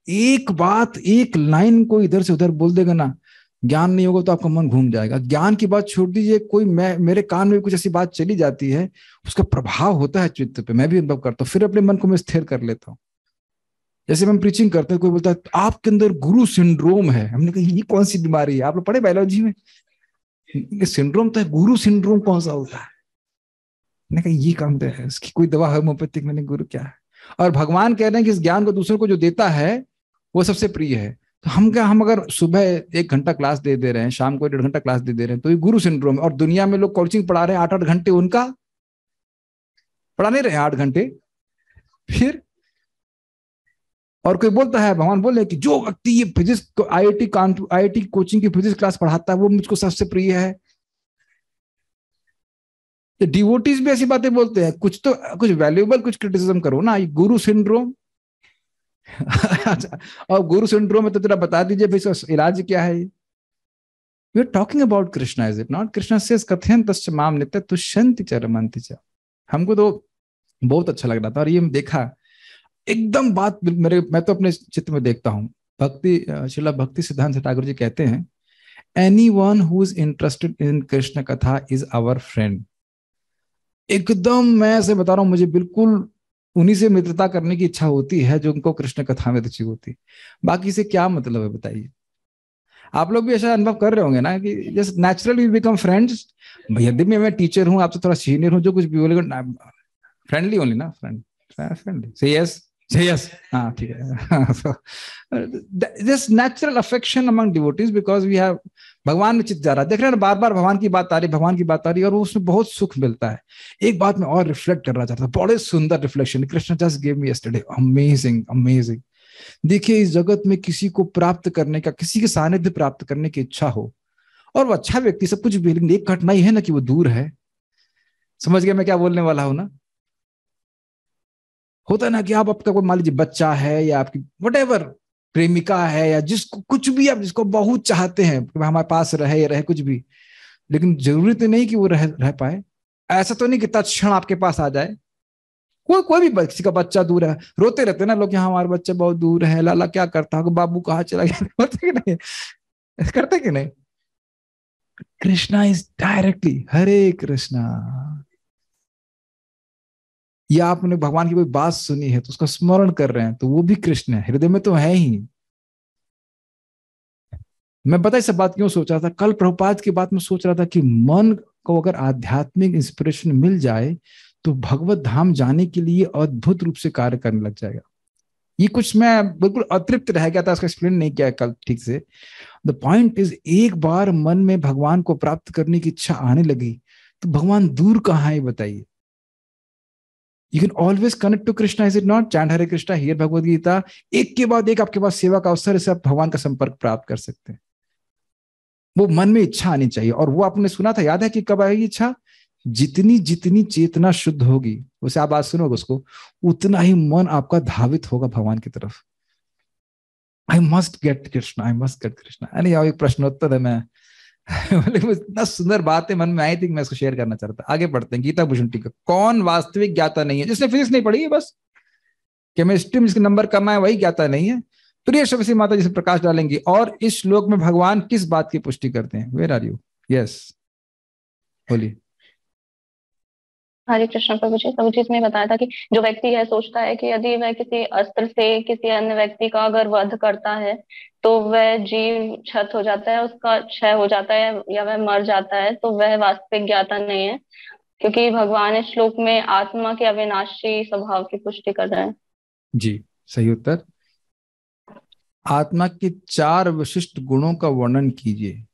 एक बात, एक लाइन को इधर से उधर बोल देगा ना, ज्ञान नहीं होगा तो आपका मन घूम जाएगा। ज्ञान की बात छोड़ दीजिए, कोई मेरे कान में कुछ ऐसी बात चली जाती है, उसका प्रभाव होता है चित्त पे, मैं भी अनुभव करता हूँ, फिर अपने मन को मैं स्थिर कर लेता हूँ। जैसे हम प्रीचिंग करते हैं, कोई बोलता है आपके अंदर गुरु सिंड्रोम है। हमने कहा ये कौन सी बीमारी है? आप लोग पढ़े बायोलॉजी में? सिंड्रोम तो है, गुरु सिंड्रोम कौन सा होता है? मैंने कहा ये काम है, इसकी कोई दवा होम्योपैथिक? मैंने गुरु क्या है? और भगवान कह रहे हैं कि इस ज्ञान को दूसरों को जो देता है वो सबसे प्रिय है। तो हम अगर सुबह 1 घंटा क्लास दे रहे हैं, शाम को 1.5 घंटा क्लास दे रहे हैं, तो ये गुरु सिंड्रोम है। और दुनिया में लोग कोचिंग पढ़ा रहे हैं 8-8 घंटे, उनका पढ़ा नहीं रहे 8 घंटे। फिर और कोई बोलता है, भगवान बोल रहे कि जो व्यक्ति ये फिजिक्स आईआईटी कोचिंग की फिजिक्स क्लास पढ़ाता है वो मुझको सबसे प्रिय है। ये डिवोटीज भी ऐसी बातें बोलते हैं। कुछ तो कुछ वैल्यूएबल कुछ क्रिटिसिज्म करो ना। ये गुरु सिंड्रोम और गुरु सिंड्रोम में तो तेरा बता दीजिए भाई इसका इलाज क्या है। We are talking about Krishna, is it not? Krishna says कथयन्तश्च माम नित्य तुष्यन्ति च रमन्ति च। हमको तो बहुत अच्छा लग रहा था। और ये मैं देखा एकदम बात मैं तो अपने चित्त में देखता हूँ। श्रील भक्ति सिद्धांत ठाकुर जी कहते हैं, anyone who is interested in Krishna कथा इज आवर फ्रेंड। एकदम मैं ऐसे बता रहा हूँ, मुझे बिल्कुल उन्हीं से मित्रता करने की इच्छा होती है जो उनको कृष्ण कथा में रुचि होती। बाकी से क्या मतलब है बताइए? आप लोग भी ऐसा अनुभव कर रहे होंगे ना कि just naturally we become friends. यदि मैं टीचर हूँ, आपसे थोड़ा सीनियर हूँ, जो कुछ भी बोलेगा फ्रेंडली ओनली ना, फ्रेंडली से यस से यस, हाँ ठीक है। Just natural affection among devotees because we have, भगवान में चित्त जा रहा है। देख रहे हैं बार बार भगवान की बात आ रही, भगवान की बात आ रही, और उसमें बहुत सुख मिलता है। एक बात में और रिफ्लेक्ट करना चाहता था, बड़े सुंदर reflection Krishna just give me yesterday, amazing amazing. देखिए इस जगत में किसी को प्राप्त करने का, किसी के सानिध्य प्राप्त करने की इच्छा हो, और वो अच्छा व्यक्ति सब कुछ भी, लेकिन एक कठिनाई है ना कि वो दूर है। समझ गया मैं क्या बोलने वाला हूं ना? होता है ना कि आप आपका कोई मान लीजिए बच्चा है या आपकी वटेवर प्रेमिका है, या जिसको कुछ भी आप जिसको बहुत चाहते हैं कि हमारे पास रहे या रहे कुछ भी, लेकिन जरूरी तो नहीं कि वो रह पाए। ऐसा तो नहीं कि तत्क्षण आपके पास आ जाए। कोई भी किसी का बच्चा दूर है, रोते रहते ना लोग, यहाँ हमारा बच्चा बहुत दूर है, लाला क्या करता है, बाबू कहाँ चला गया, करते कि नहीं? करते कि नहीं? कृष्णा इज डायरेक्टली हरे कृष्णा। या आपने भगवान की कोई बात सुनी है तो उसका स्मरण कर रहे हैं, तो वो भी कृष्ण है, हृदय में तो है ही। मैं पता है सब बात क्यों सोच रहा था? कल प्रभुपाद की बात में सोच रहा था कि मन को अगर आध्यात्मिक इंस्पिरेशन मिल जाए तो भगवत धाम जाने के लिए अद्भुत रूप से कार्य करने लग जाएगा। ये कुछ मैं बिल्कुल अतृप्त रह गया था, उसका एक्सप्लेन नहीं किया कल ठीक से। द पॉइंट इज, एक बार मन में भगवान को प्राप्त करने की इच्छा आने लगी तो भगवान दूर कहाँ है बताइए? You can always connect to Krishna, is it not? Chant Hare Krishna, hear Bhagavad Gita, एक के बाद एक आपके पास सेवा का अवसर से आप भगवान का संपर्क प्राप्त कर सकते हैं। वो मन में इच्छा आनी चाहिए। और वो आपने सुना था, याद है कि कब आएगी इच्छा? जितनी जितनी चेतना शुद्ध होगी, उसे आप बात सुनोगे उसको, उतना ही मन आपका धावित होगा भगवान की तरफ। I must get Krishna, I must get Krishna. अरे यार एक प्रश्नोत्तर है, मैं इतना सुंदर बात है मन में आई थी कि मैं इसको शेयर करना चाहता था। आगे बढ़ते हैं। गीता भूषण टीका, कौन वास्तविक ज्ञाता नहीं है? जिसने फिजिक्स नहीं पढ़ी है, बस केमिस्ट्री में जिसके नंबर कम है वही ज्ञाता नहीं है। प्रिय शबसी माता जी से प्रकाश डालेंगी। और इस श्लोक में भगवान किस बात की पुष्टि करते हैं? Where are you? यस बोलिए। हरे कृष्ण प्रभु जी इसमें बताया था कि जो व्यक्ति यह सोचता है कि यदि वह किसी अस्त्र से किसी अन्य व्यक्ति का अगर वध करता है तो वह जीव क्षत हो जाता है, उसका क्षय हो जाता है या वह मर जाता है, तो वह वास्तविक ज्ञाता नहीं है, क्योंकि भगवान इस श्लोक में आत्मा के अविनाशी स्वभाव की पुष्टि कर रहे हैं। जी सही उत्तर। आत्मा के 4 विशिष्ट गुणों का वर्णन कीजिए।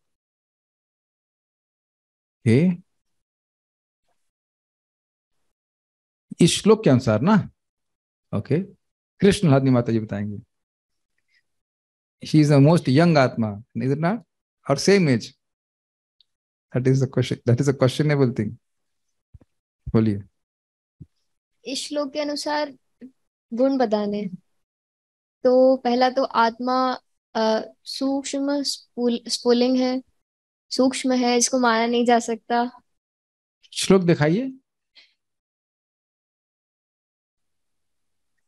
इस श्लोक के अनुसार ना? ओके, कृष्ण लादनी माता जी बताएंगे। She is the most young आत्मा, इज इट नॉट? और same age. That is the question, that is a questionable thing. बोलिए। इस श्लोक के अनुसार गुण बताने, तो पहला तो आत्मा सूक्ष्म स्फुलिंग है, सूक्ष्म है, इसको माना नहीं जा सकता। श्लोक दिखाइए।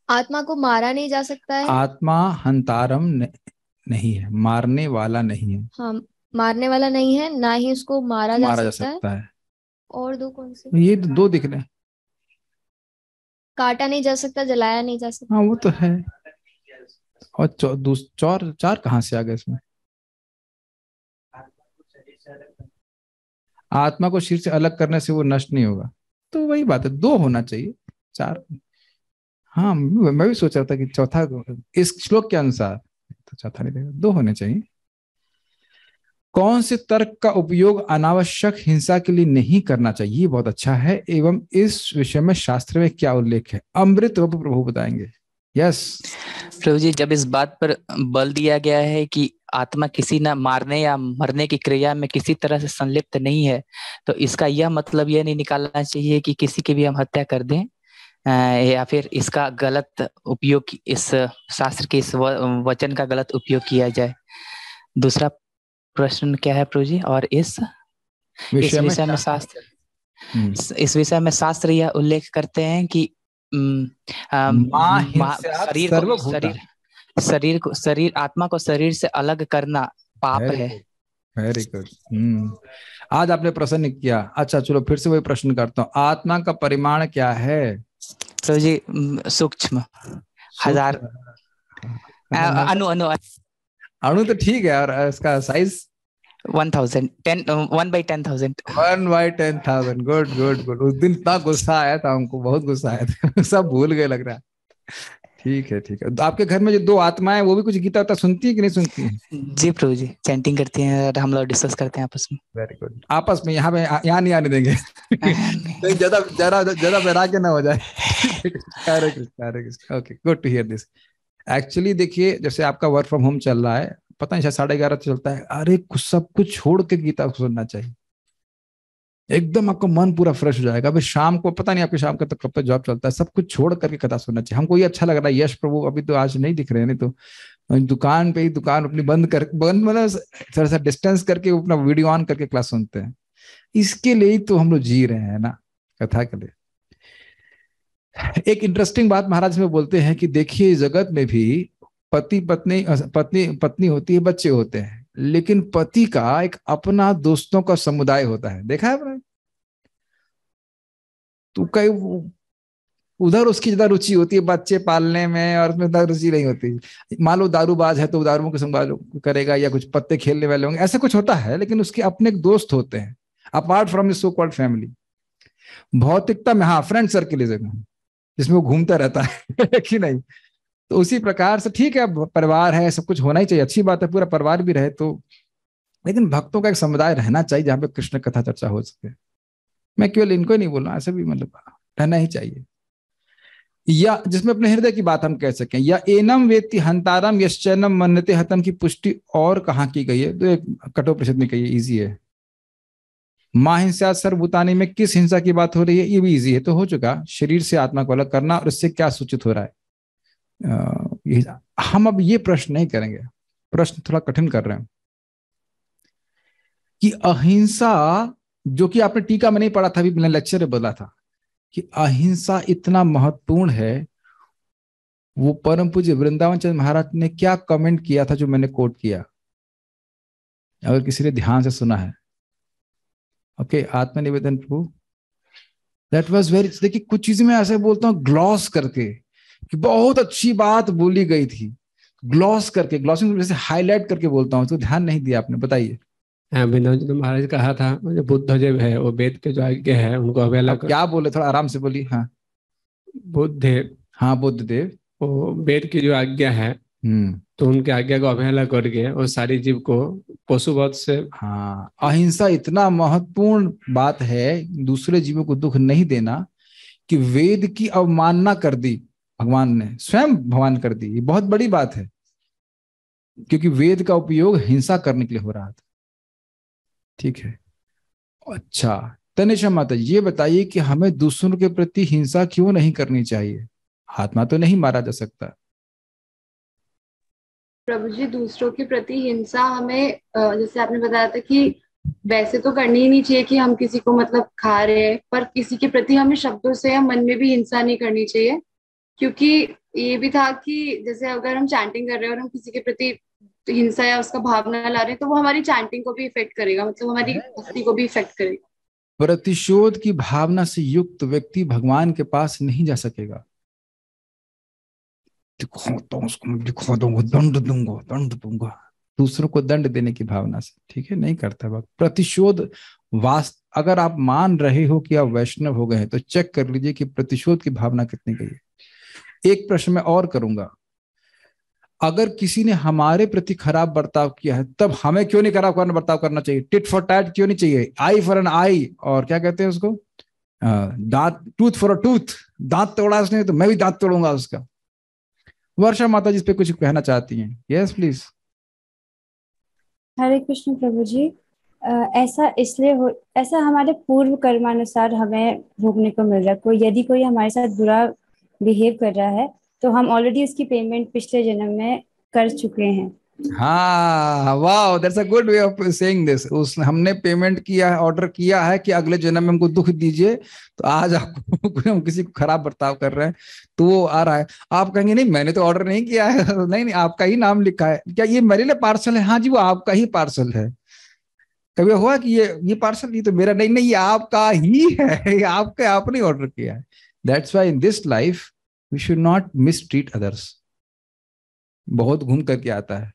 आत्मा को मारा नहीं जा सकता है। आत्मा हंतारम नहीं है, मारने वाला नहीं है। हाँ, मारने वाला नहीं है, ना ही उसको मारा जा सकता है। और दो कौन से? ये 2 दिख रहे हैं। काटा नहीं जा सकता, जलाया नहीं जा सकता। हाँ वो तो है। और चार कहाँ से आ गए इसमें? आत्मा को शरीर से अलग करने से वो नष्ट नहीं होगा, तो वही बात है, 2 होना चाहिए, 4। हाँ मैं भी सोच रहा था कि चौथा इस श्लोक के अनुसार तो चौथा नहीं देगा, 2 होने चाहिए। कौन से तर्क का उपयोग अनावश्यक हिंसा के लिए नहीं करना चाहिए? बहुत अच्छा है। एवं इस विषय में शास्त्र में क्या उल्लेख है? अमृत रूप प्रभु बताएंगे। यस प्रभु जी, जब इस बात पर बल दिया गया है कि आत्मा किसी न मारने या मरने की क्रिया में किसी तरह से संलिप्त नहीं है, तो इसका यह मतलब यह नहीं निकालना चाहिए कि किसी की भी हम हत्या कर दें, या फिर इसका गलत उपयोग, इस शास्त्र के इस वचन का गलत उपयोग किया जाए। दूसरा प्रश्न क्या है प्रभु जी? और इस विषय में शास्त्र इस विषय में शास्त्र यह उल्लेख करते हैं कि शरीर आत्मा को शरीर से अलग करना पाप है। Very good. आज आपने प्रश्न किया। अच्छा चलो फिर से वही प्रश्न करता हूँ, आत्मा का परिमाण क्या है? तो जी सूक्ष्म, 1000 अणु तो ठीक है, और इसका साइज 1000, 1/10,000। 1/10,000। Good good good. उस दिन इतना गुस्सा आया था हमको, बहुत गुस्सा आया था। सब भूल गए लग रहा है। ठीक है ठीक है। तो आपके घर में जो 2 आत्माएं, वो भी कुछ गीता होता सुनती है कि नहीं सुनती है? जी प्रभु जी, चैंटिंग करती हैं और हम लोग डिस्कस करते हैं आपस में। Very good. आपस में, यहाँ नहीं आने देंगे। ज्यादा वैराग्य ना हो जाए। Hare Krishna Hare Krishna. Okay, good to hear this. Actually देखिए, जैसे आपका वर्क फ्रॉम होम चल रहा है, पता नहीं शायद 11:30 चलता है, अरे कुछ सब कुछ छोड़ के गीता को सुनना चाहिए। एकदम आपका मन पूरा फ्रेश हो जाएगा। अभी शाम को पता नहीं आपके शाम का तो कब तक जॉब चलता है, सब कुछ छोड़ करके कथा सुनना चाहिए। हमको ये अच्छा लग रहा है, यश प्रभु अभी तो आज नहीं दिख रहे हैं, नहीं तो दुकान पे ही दुकान अपनी बंद मतलब थोड़ा सा डिस्टेंस करके अपना वीडियो ऑन करके क्लास सुनते हैं। इसके लिए ही तो हम लोग जी रहे हैं ना, कथा के लिए। एक इंटरेस्टिंग बात महाराज में बोलते हैं कि देखिए, जगत में भी पति पत्नी होती है, बच्चे होते हैं, लेकिन पति का एक अपना दोस्तों का समुदाय होता है। देखा है आपने? तो कई उधर उसकी ज्यादा रुचि होती है बच्चे पालने में, और उसमें ज्यादा रुचि नहीं होती। मान लो दारूबाज है तो दारू के संग करेगा, या कुछ पत्ते खेलने वाले होंगे, ऐसा कुछ होता है। लेकिन उसके अपने दोस्त होते हैं apart from so called family. भौतिकता में हाँ, फ्रेंड सर्किल जिसमें वो घूमता रहता है कि नहीं? तो उसी प्रकार से ठीक है, परिवार है, सब कुछ होना ही चाहिए, अच्छी बात है, पूरा परिवार भी रहे तो। लेकिन भक्तों का एक समुदाय रहना चाहिए जहां पे कृष्ण कथा चर्चा हो सके। मैं केवल इनको ही नहीं बोल रहा, ऐसे भी मतलब रहना ही चाहिए, या जिसमें अपने हृदय की बात हम कह सकें। या एनम वेत्ति हंतारम यश्चैनम मन्यते हतम की पुष्टि और कहाँ की गई है? तो एक कठोपनिषद में कही है, इजी है। मां हिंसा सर्वभूतानि में किस हिंसा की बात हो रही है? ये भी इजी है, तो हो चुका। शरीर से आत्मा को अलग करना, और इससे क्या सूचित हो रहा है? हम अब ये प्रश्न नहीं करेंगे, प्रश्न थोड़ा कठिन कर रहे हैं कि अहिंसा, जो कि आपने टीका में नहीं पढ़ा था, अभी मैंने लेक्चर में बोला था कि अहिंसा इतना महत्वपूर्ण है। वो परम पूज्य वृंदावन चंद्र महाराज ने क्या कमेंट किया था जो मैंने कोट किया, अगर किसी ने ध्यान से सुना है? ओके, आत्मनिवेदन प्रभु, दैट वाज वेरी। देखिए, कुछ चीजें मैं ऐसे बोलता हूँ ग्लॉस करके कि बहुत अच्छी बात बोली गई थी, ग्लॉस करके, ग्लॉसिंग जैसे हाईलाइट करके बोलता हूँ, तो ध्यान नहीं दिया आपने। बताइए। विनोद जी महाराज कहा था जो बुद्ध जो है वो वेद के जो आज्ञा है उनको अवहेला कर। क्या बोले? थोड़ा आराम से बोलिए। हाँ, बुद्धदेव। हाँ, बुद्धदेव, वो वेद की जो आज्ञा है, तो उनकी आज्ञा को अवहेला करके और सारी जीव को पशुवध से। हाँ, अहिंसा इतना महत्वपूर्ण बात है, दूसरे जीवों को दुख नहीं देना, कि वेद की अवमानना कर दी भगवान ने, स्वयं भगवान कर दी। ये बहुत बड़ी बात है, क्योंकि वेद का उपयोग हिंसा करने के लिए हो रहा था। ठीक है। अच्छा, तनिषा माता, ये बताइए कि हमें दूसरों के प्रति हिंसा क्यों नहीं करनी चाहिए? आत्मा तो नहीं मारा जा सकता। प्रभु जी, दूसरों के प्रति हिंसा हमें जैसे आपने बताया था कि वैसे तो करनी ही नहीं चाहिए कि हम किसी को मतलब खा रहे हैं, पर किसी के प्रति हमें शब्दों से या मन में भी हिंसा नहीं करनी चाहिए। क्योंकि ये भी था कि जैसे अगर हम चैंटिंग कर रहे हैं और हम किसी के प्रति हिंसा या उसका भावना ला रहे हैं, तो वो हमारी चैंटिंग को भी इफेक्ट करेगा, मतलब हमारी भक्ति को भी इफेक्ट करेगा। प्रतिशोध की भावना से युक्त व्यक्ति भगवान के पास नहीं जा सकेगा। दिखाता हूं उसको, मैं दिखा दूंगा, दंड दूंगा, दूसरों को दंड देने की भावना से, ठीक है, नहीं करता भक्त। प्रतिशोध अगर आप मान रहे हो कि आप वैष्णव हो गए हैं, तो चेक कर लीजिए कि प्रतिशोध की भावना कितनी गई है। एक प्रश्न मैं और करूंगा, अगर किसी ने हमारे प्रति खराब बर्ताव किया है तब हमें क्यों नहीं खराब करना बर्ताव करना चाहिए? टिट फॉर टैट क्यों नहीं चाहिए? आई फॉर एन आई, और क्या कहते हैं उसको, दांत, टूथ फॉर अ टूथ, दांत तोड़ा उसने तो मैं भी दांत तोड़ूंगा उसका। वर्षा माता जी इस पे कुछ कहना चाहती हैं? Yes please. हरे कृष्ण प्रभु जी। ऐसा हमारे पूर्व कर्मानुसार हमें भोगने को मिल रहा है। यदि कोई हमारे साथ बुरा बिहेव कर रहा है तो हम ऑलरेडी उसकी पेमेंट पिछले जन्म में कर चुके हैं। हाँ, वाह, that's a good way of saying this. हमने पेमेंट किया है, ऑर्डर किया है कि अगले जन्म में हमको दुख दीजिए, तो आज आपको हम किसी को खराब बर्ताव कर रहे हैं तो वो आ रहा है। आप कहेंगे नहीं मैंने तो ऑर्डर नहीं किया है। नहीं नहीं, आपका ही नाम लिखा है। क्या ये मेरे लिए पार्सल है? हाँ जी, वो आपका ही पार्सल है। कभी हुआ कि ये पार्सल, ये तो मेरा नहीं, नहीं ये आपका ही है, ये आपने ऑर्डर किया है। That's why in this life we should not mistreat others. बहुत घूम करके आता है।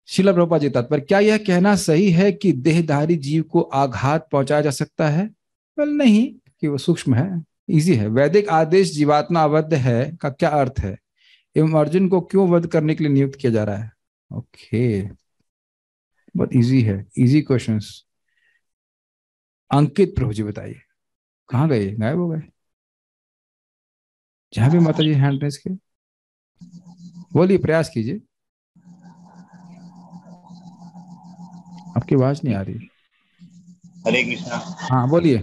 श्रील प्रभुपाद जी तात्पर्य, क्या यह कहना सही है कि देहधारी जीव को आघात पहुंचाया जा सकता है? वेल नहीं, कि वो सूक्ष्म है, इजी है। वैदिक आदेश जीवात्मा अवध है का क्या अर्थ है एवं अर्जुन को क्यों वध करने के लिए नियुक्त किया जा रहा है? ओके, बहुत इजी है, इजी क्वेश्चंस। अंकित प्रभु जी बताइए, कहाँ गए? गायब हो गए। जहां भी माता जी हैंड रेस के बोलिए, प्रयास कीजिए। आपकी आवाज नहीं आ रही। हरे कृष्णा। हाँ बोलिए।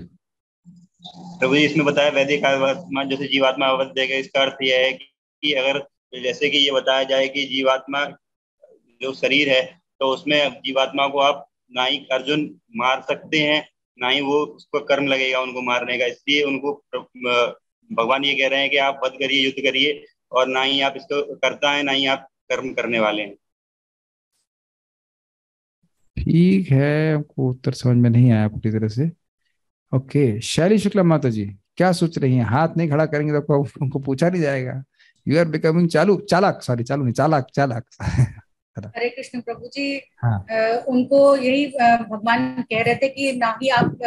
प्रभु जी इसमें बताया वैदिक आत्मा जैसे जीवात्मा अवध देगा, इसका अर्थ यह है कि अगर जैसे कि ये बताया जाए कि जीवात्मा जो शरीर है तो उसमें जीवात्मा को आप ना ही अर्जुन मार सकते हैं ना ही वो उसको कर्म लगेगा उनको मारने का, इसलिए उनको भगवान ये कह रहे हैं कि आप वध करिए, युद्ध करिए, और ना ही आप इसको करता है ना ही आप कर्म करने वाले हैं। ठीक है, हमको उत्तर समझ में नहीं आया पूरी तरह से। ओके, शैली शुक्ला माता जी क्या सोच रही हैं? हाथ नहीं खड़ा करेंगे तो उनको पूछा नहीं जाएगा। यू आर बिकमिंग चालाक, सॉरी चालू नहीं, चालाक। हरे कृष्ण प्रभु जी। हाँ। उनको यही भगवान कह रहे थे कि ना ही आप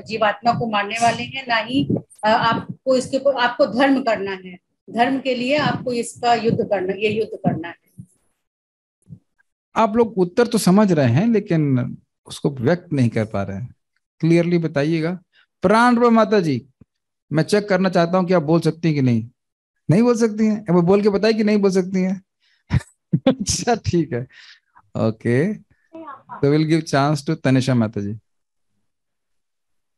जीवात्मा को मारने वाले हैं, ना ही आपको इसके ऊपर आपको धर्म करना है। धर्म के लिए आपको इसका युद्ध करना है। आप लोग उत्तर तो समझ रहे हैं लेकिन उसको व्यक्त नहीं कर पा रहे हैं। क्लियरली बताइएगा। प्राण माता जी, मैं चेक करना चाहता हूं कि आप बोल सकती हैं कि नहीं। नहीं बोल सकती हैं? अब बोल के बताइए कि नहीं बोल सकती हैं। अच्छा ठीक है, ओके, तो will give chance to Tanisha माता जी।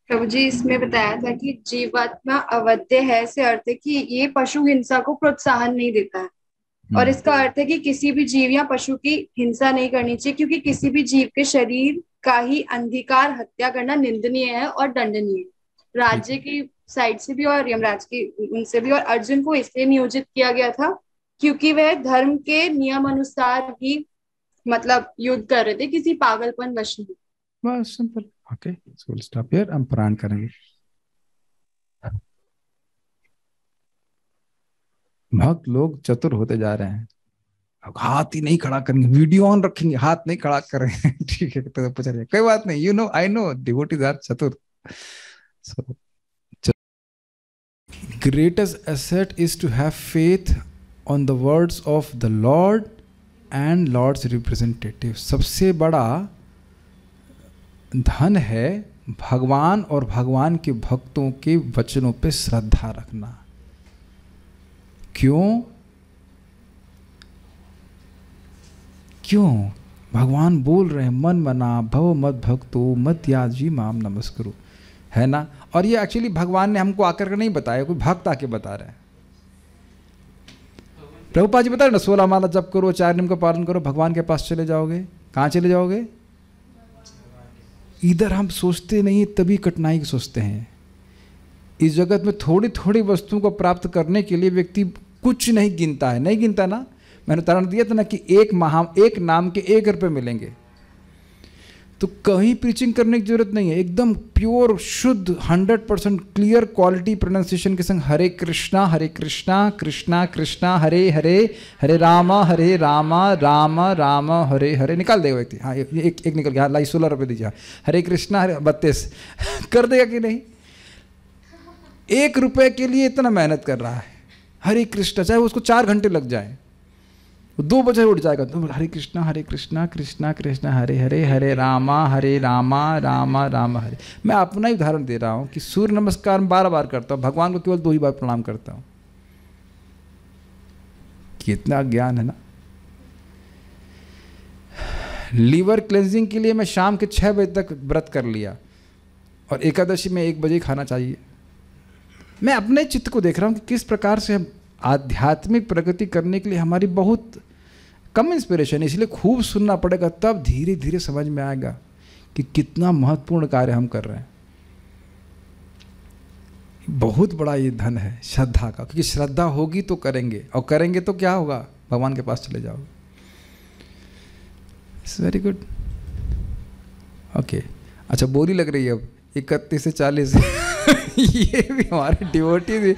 प्रभु जी इसमें बताया था कि जीवात्मा अवध्य है से अर्थ है कि ये पशु हिंसा को प्रोत्साहन नहीं देता है, और इसका अर्थ है कि किसी भी जीव या पशु की हिंसा नहीं करनी चाहिए, क्योंकि किसी भी जीव के शरीर का ही अंधिकार हत्या करना निंदनीय है और दंडनीय। राज्य की साइड से भी और यमराज की उनसे भी। और अर्जुन को इसलिए नियोजित किया गया था क्योंकि वह धर्म के नियम अनुसार ही मतलब युद्ध कर रहे थे, किसी पागलपन वश नहीं। बस simple. Okay, so will stop here. हम प्राण करेंगे। भक्त लोग चतुर होते जा रहे हैं। हाथ ही नहीं खड़ा करेंगे, वीडियो ऑन रखेंगे, हाथ नहीं खड़ा करेंगे। ठीक है, तो पूछा जाए कोई बात नहीं, you know I know devotees are चतुर। So, greatest asset is to have faith on the words of the Lord and Lord's representative. सबसे बड़ा धन है भगवान और भगवान के भक्तों के वचनों पे श्रद्धा रखना। क्यों? भगवान बोल रहे हैं मन मना भव मद भक्तो मत याजी माम नमस्करो, है ना। और ये एक्चुअली भगवान ने हमको आकर के नहीं बताया, कोई भक्त आके बता रहे हैं। प्रभुपाद जी बता रहे ना, 16 माला जप करो, 4 नियम का पालन करो, भगवान के पास चले जाओगे। कहाँ चले जाओगे? इधर हम सोचते नहीं, तभी कठिनाई की सोचते हैं। इस जगत में थोड़ी थोड़ी वस्तुओं को प्राप्त करने के लिए व्यक्ति कुछ नहीं गिनता है। नहीं गिनता ना, मैंने उदाहरण दिया था ना कि एक नाम के 1 रुपये मिलेंगे, तो कहीं प्रीचिंग करने की जरूरत नहीं है। एकदम प्योर शुद्ध 100% क्लियर क्वालिटी प्रोनाउंसिएशन के संग हरे कृष्णा कृष्णा कृष्णा हरे हरे, हरे रामा राम राम हरे हरे। निकाल देगा व्यक्ति। हाँ, एक निकल गया। लाई 16 रुपये दीजिए। हरे कृष्णा हरे 32 कर देगा कि नहीं? 1 रुपये के लिए इतना मेहनत कर रहा है। हरे कृष्णा, चाहे उसको 4 घंटे लग जाए, वो 2 बजे उठ जाएगा तो हरे कृष्णा कृष्णा कृष्णा हरे हरे, हरे रामा रामा राम हरे। मैं अपना ही उदाहरण दे रहा हूँ कि सूर्य नमस्कार मैं 12 बार करता हूँ, भगवान को केवल 2 ही बार प्रणाम करता हूँ। कितना ज्ञान है ना। लीवर क्लेंजिंग के लिए मैं शाम के 6 बजे तक व्रत कर लिया और एकादशी में 1 बजे खाना चाहिए। मैं अपने चित्त को देख रहा हूँ कि किस प्रकार से हम आध्यात्मिक प्रगति करने के लिए हमारी बहुत कम इंस्पिरेशन है, इसलिए खूब सुनना पड़ेगा, तब धीरे धीरे समझ में आएगा कि कितना महत्वपूर्ण कार्य हम कर रहे हैं। बहुत बड़ा ये धन है श्रद्धा का, क्योंकि श्रद्धा होगी तो करेंगे, और करेंगे तो क्या होगा, भगवान के पास चले जाओगे। It's very good. ओके, अच्छा बोरी लग रही है अब 31 से 40 ये भी हमारे डिवोटी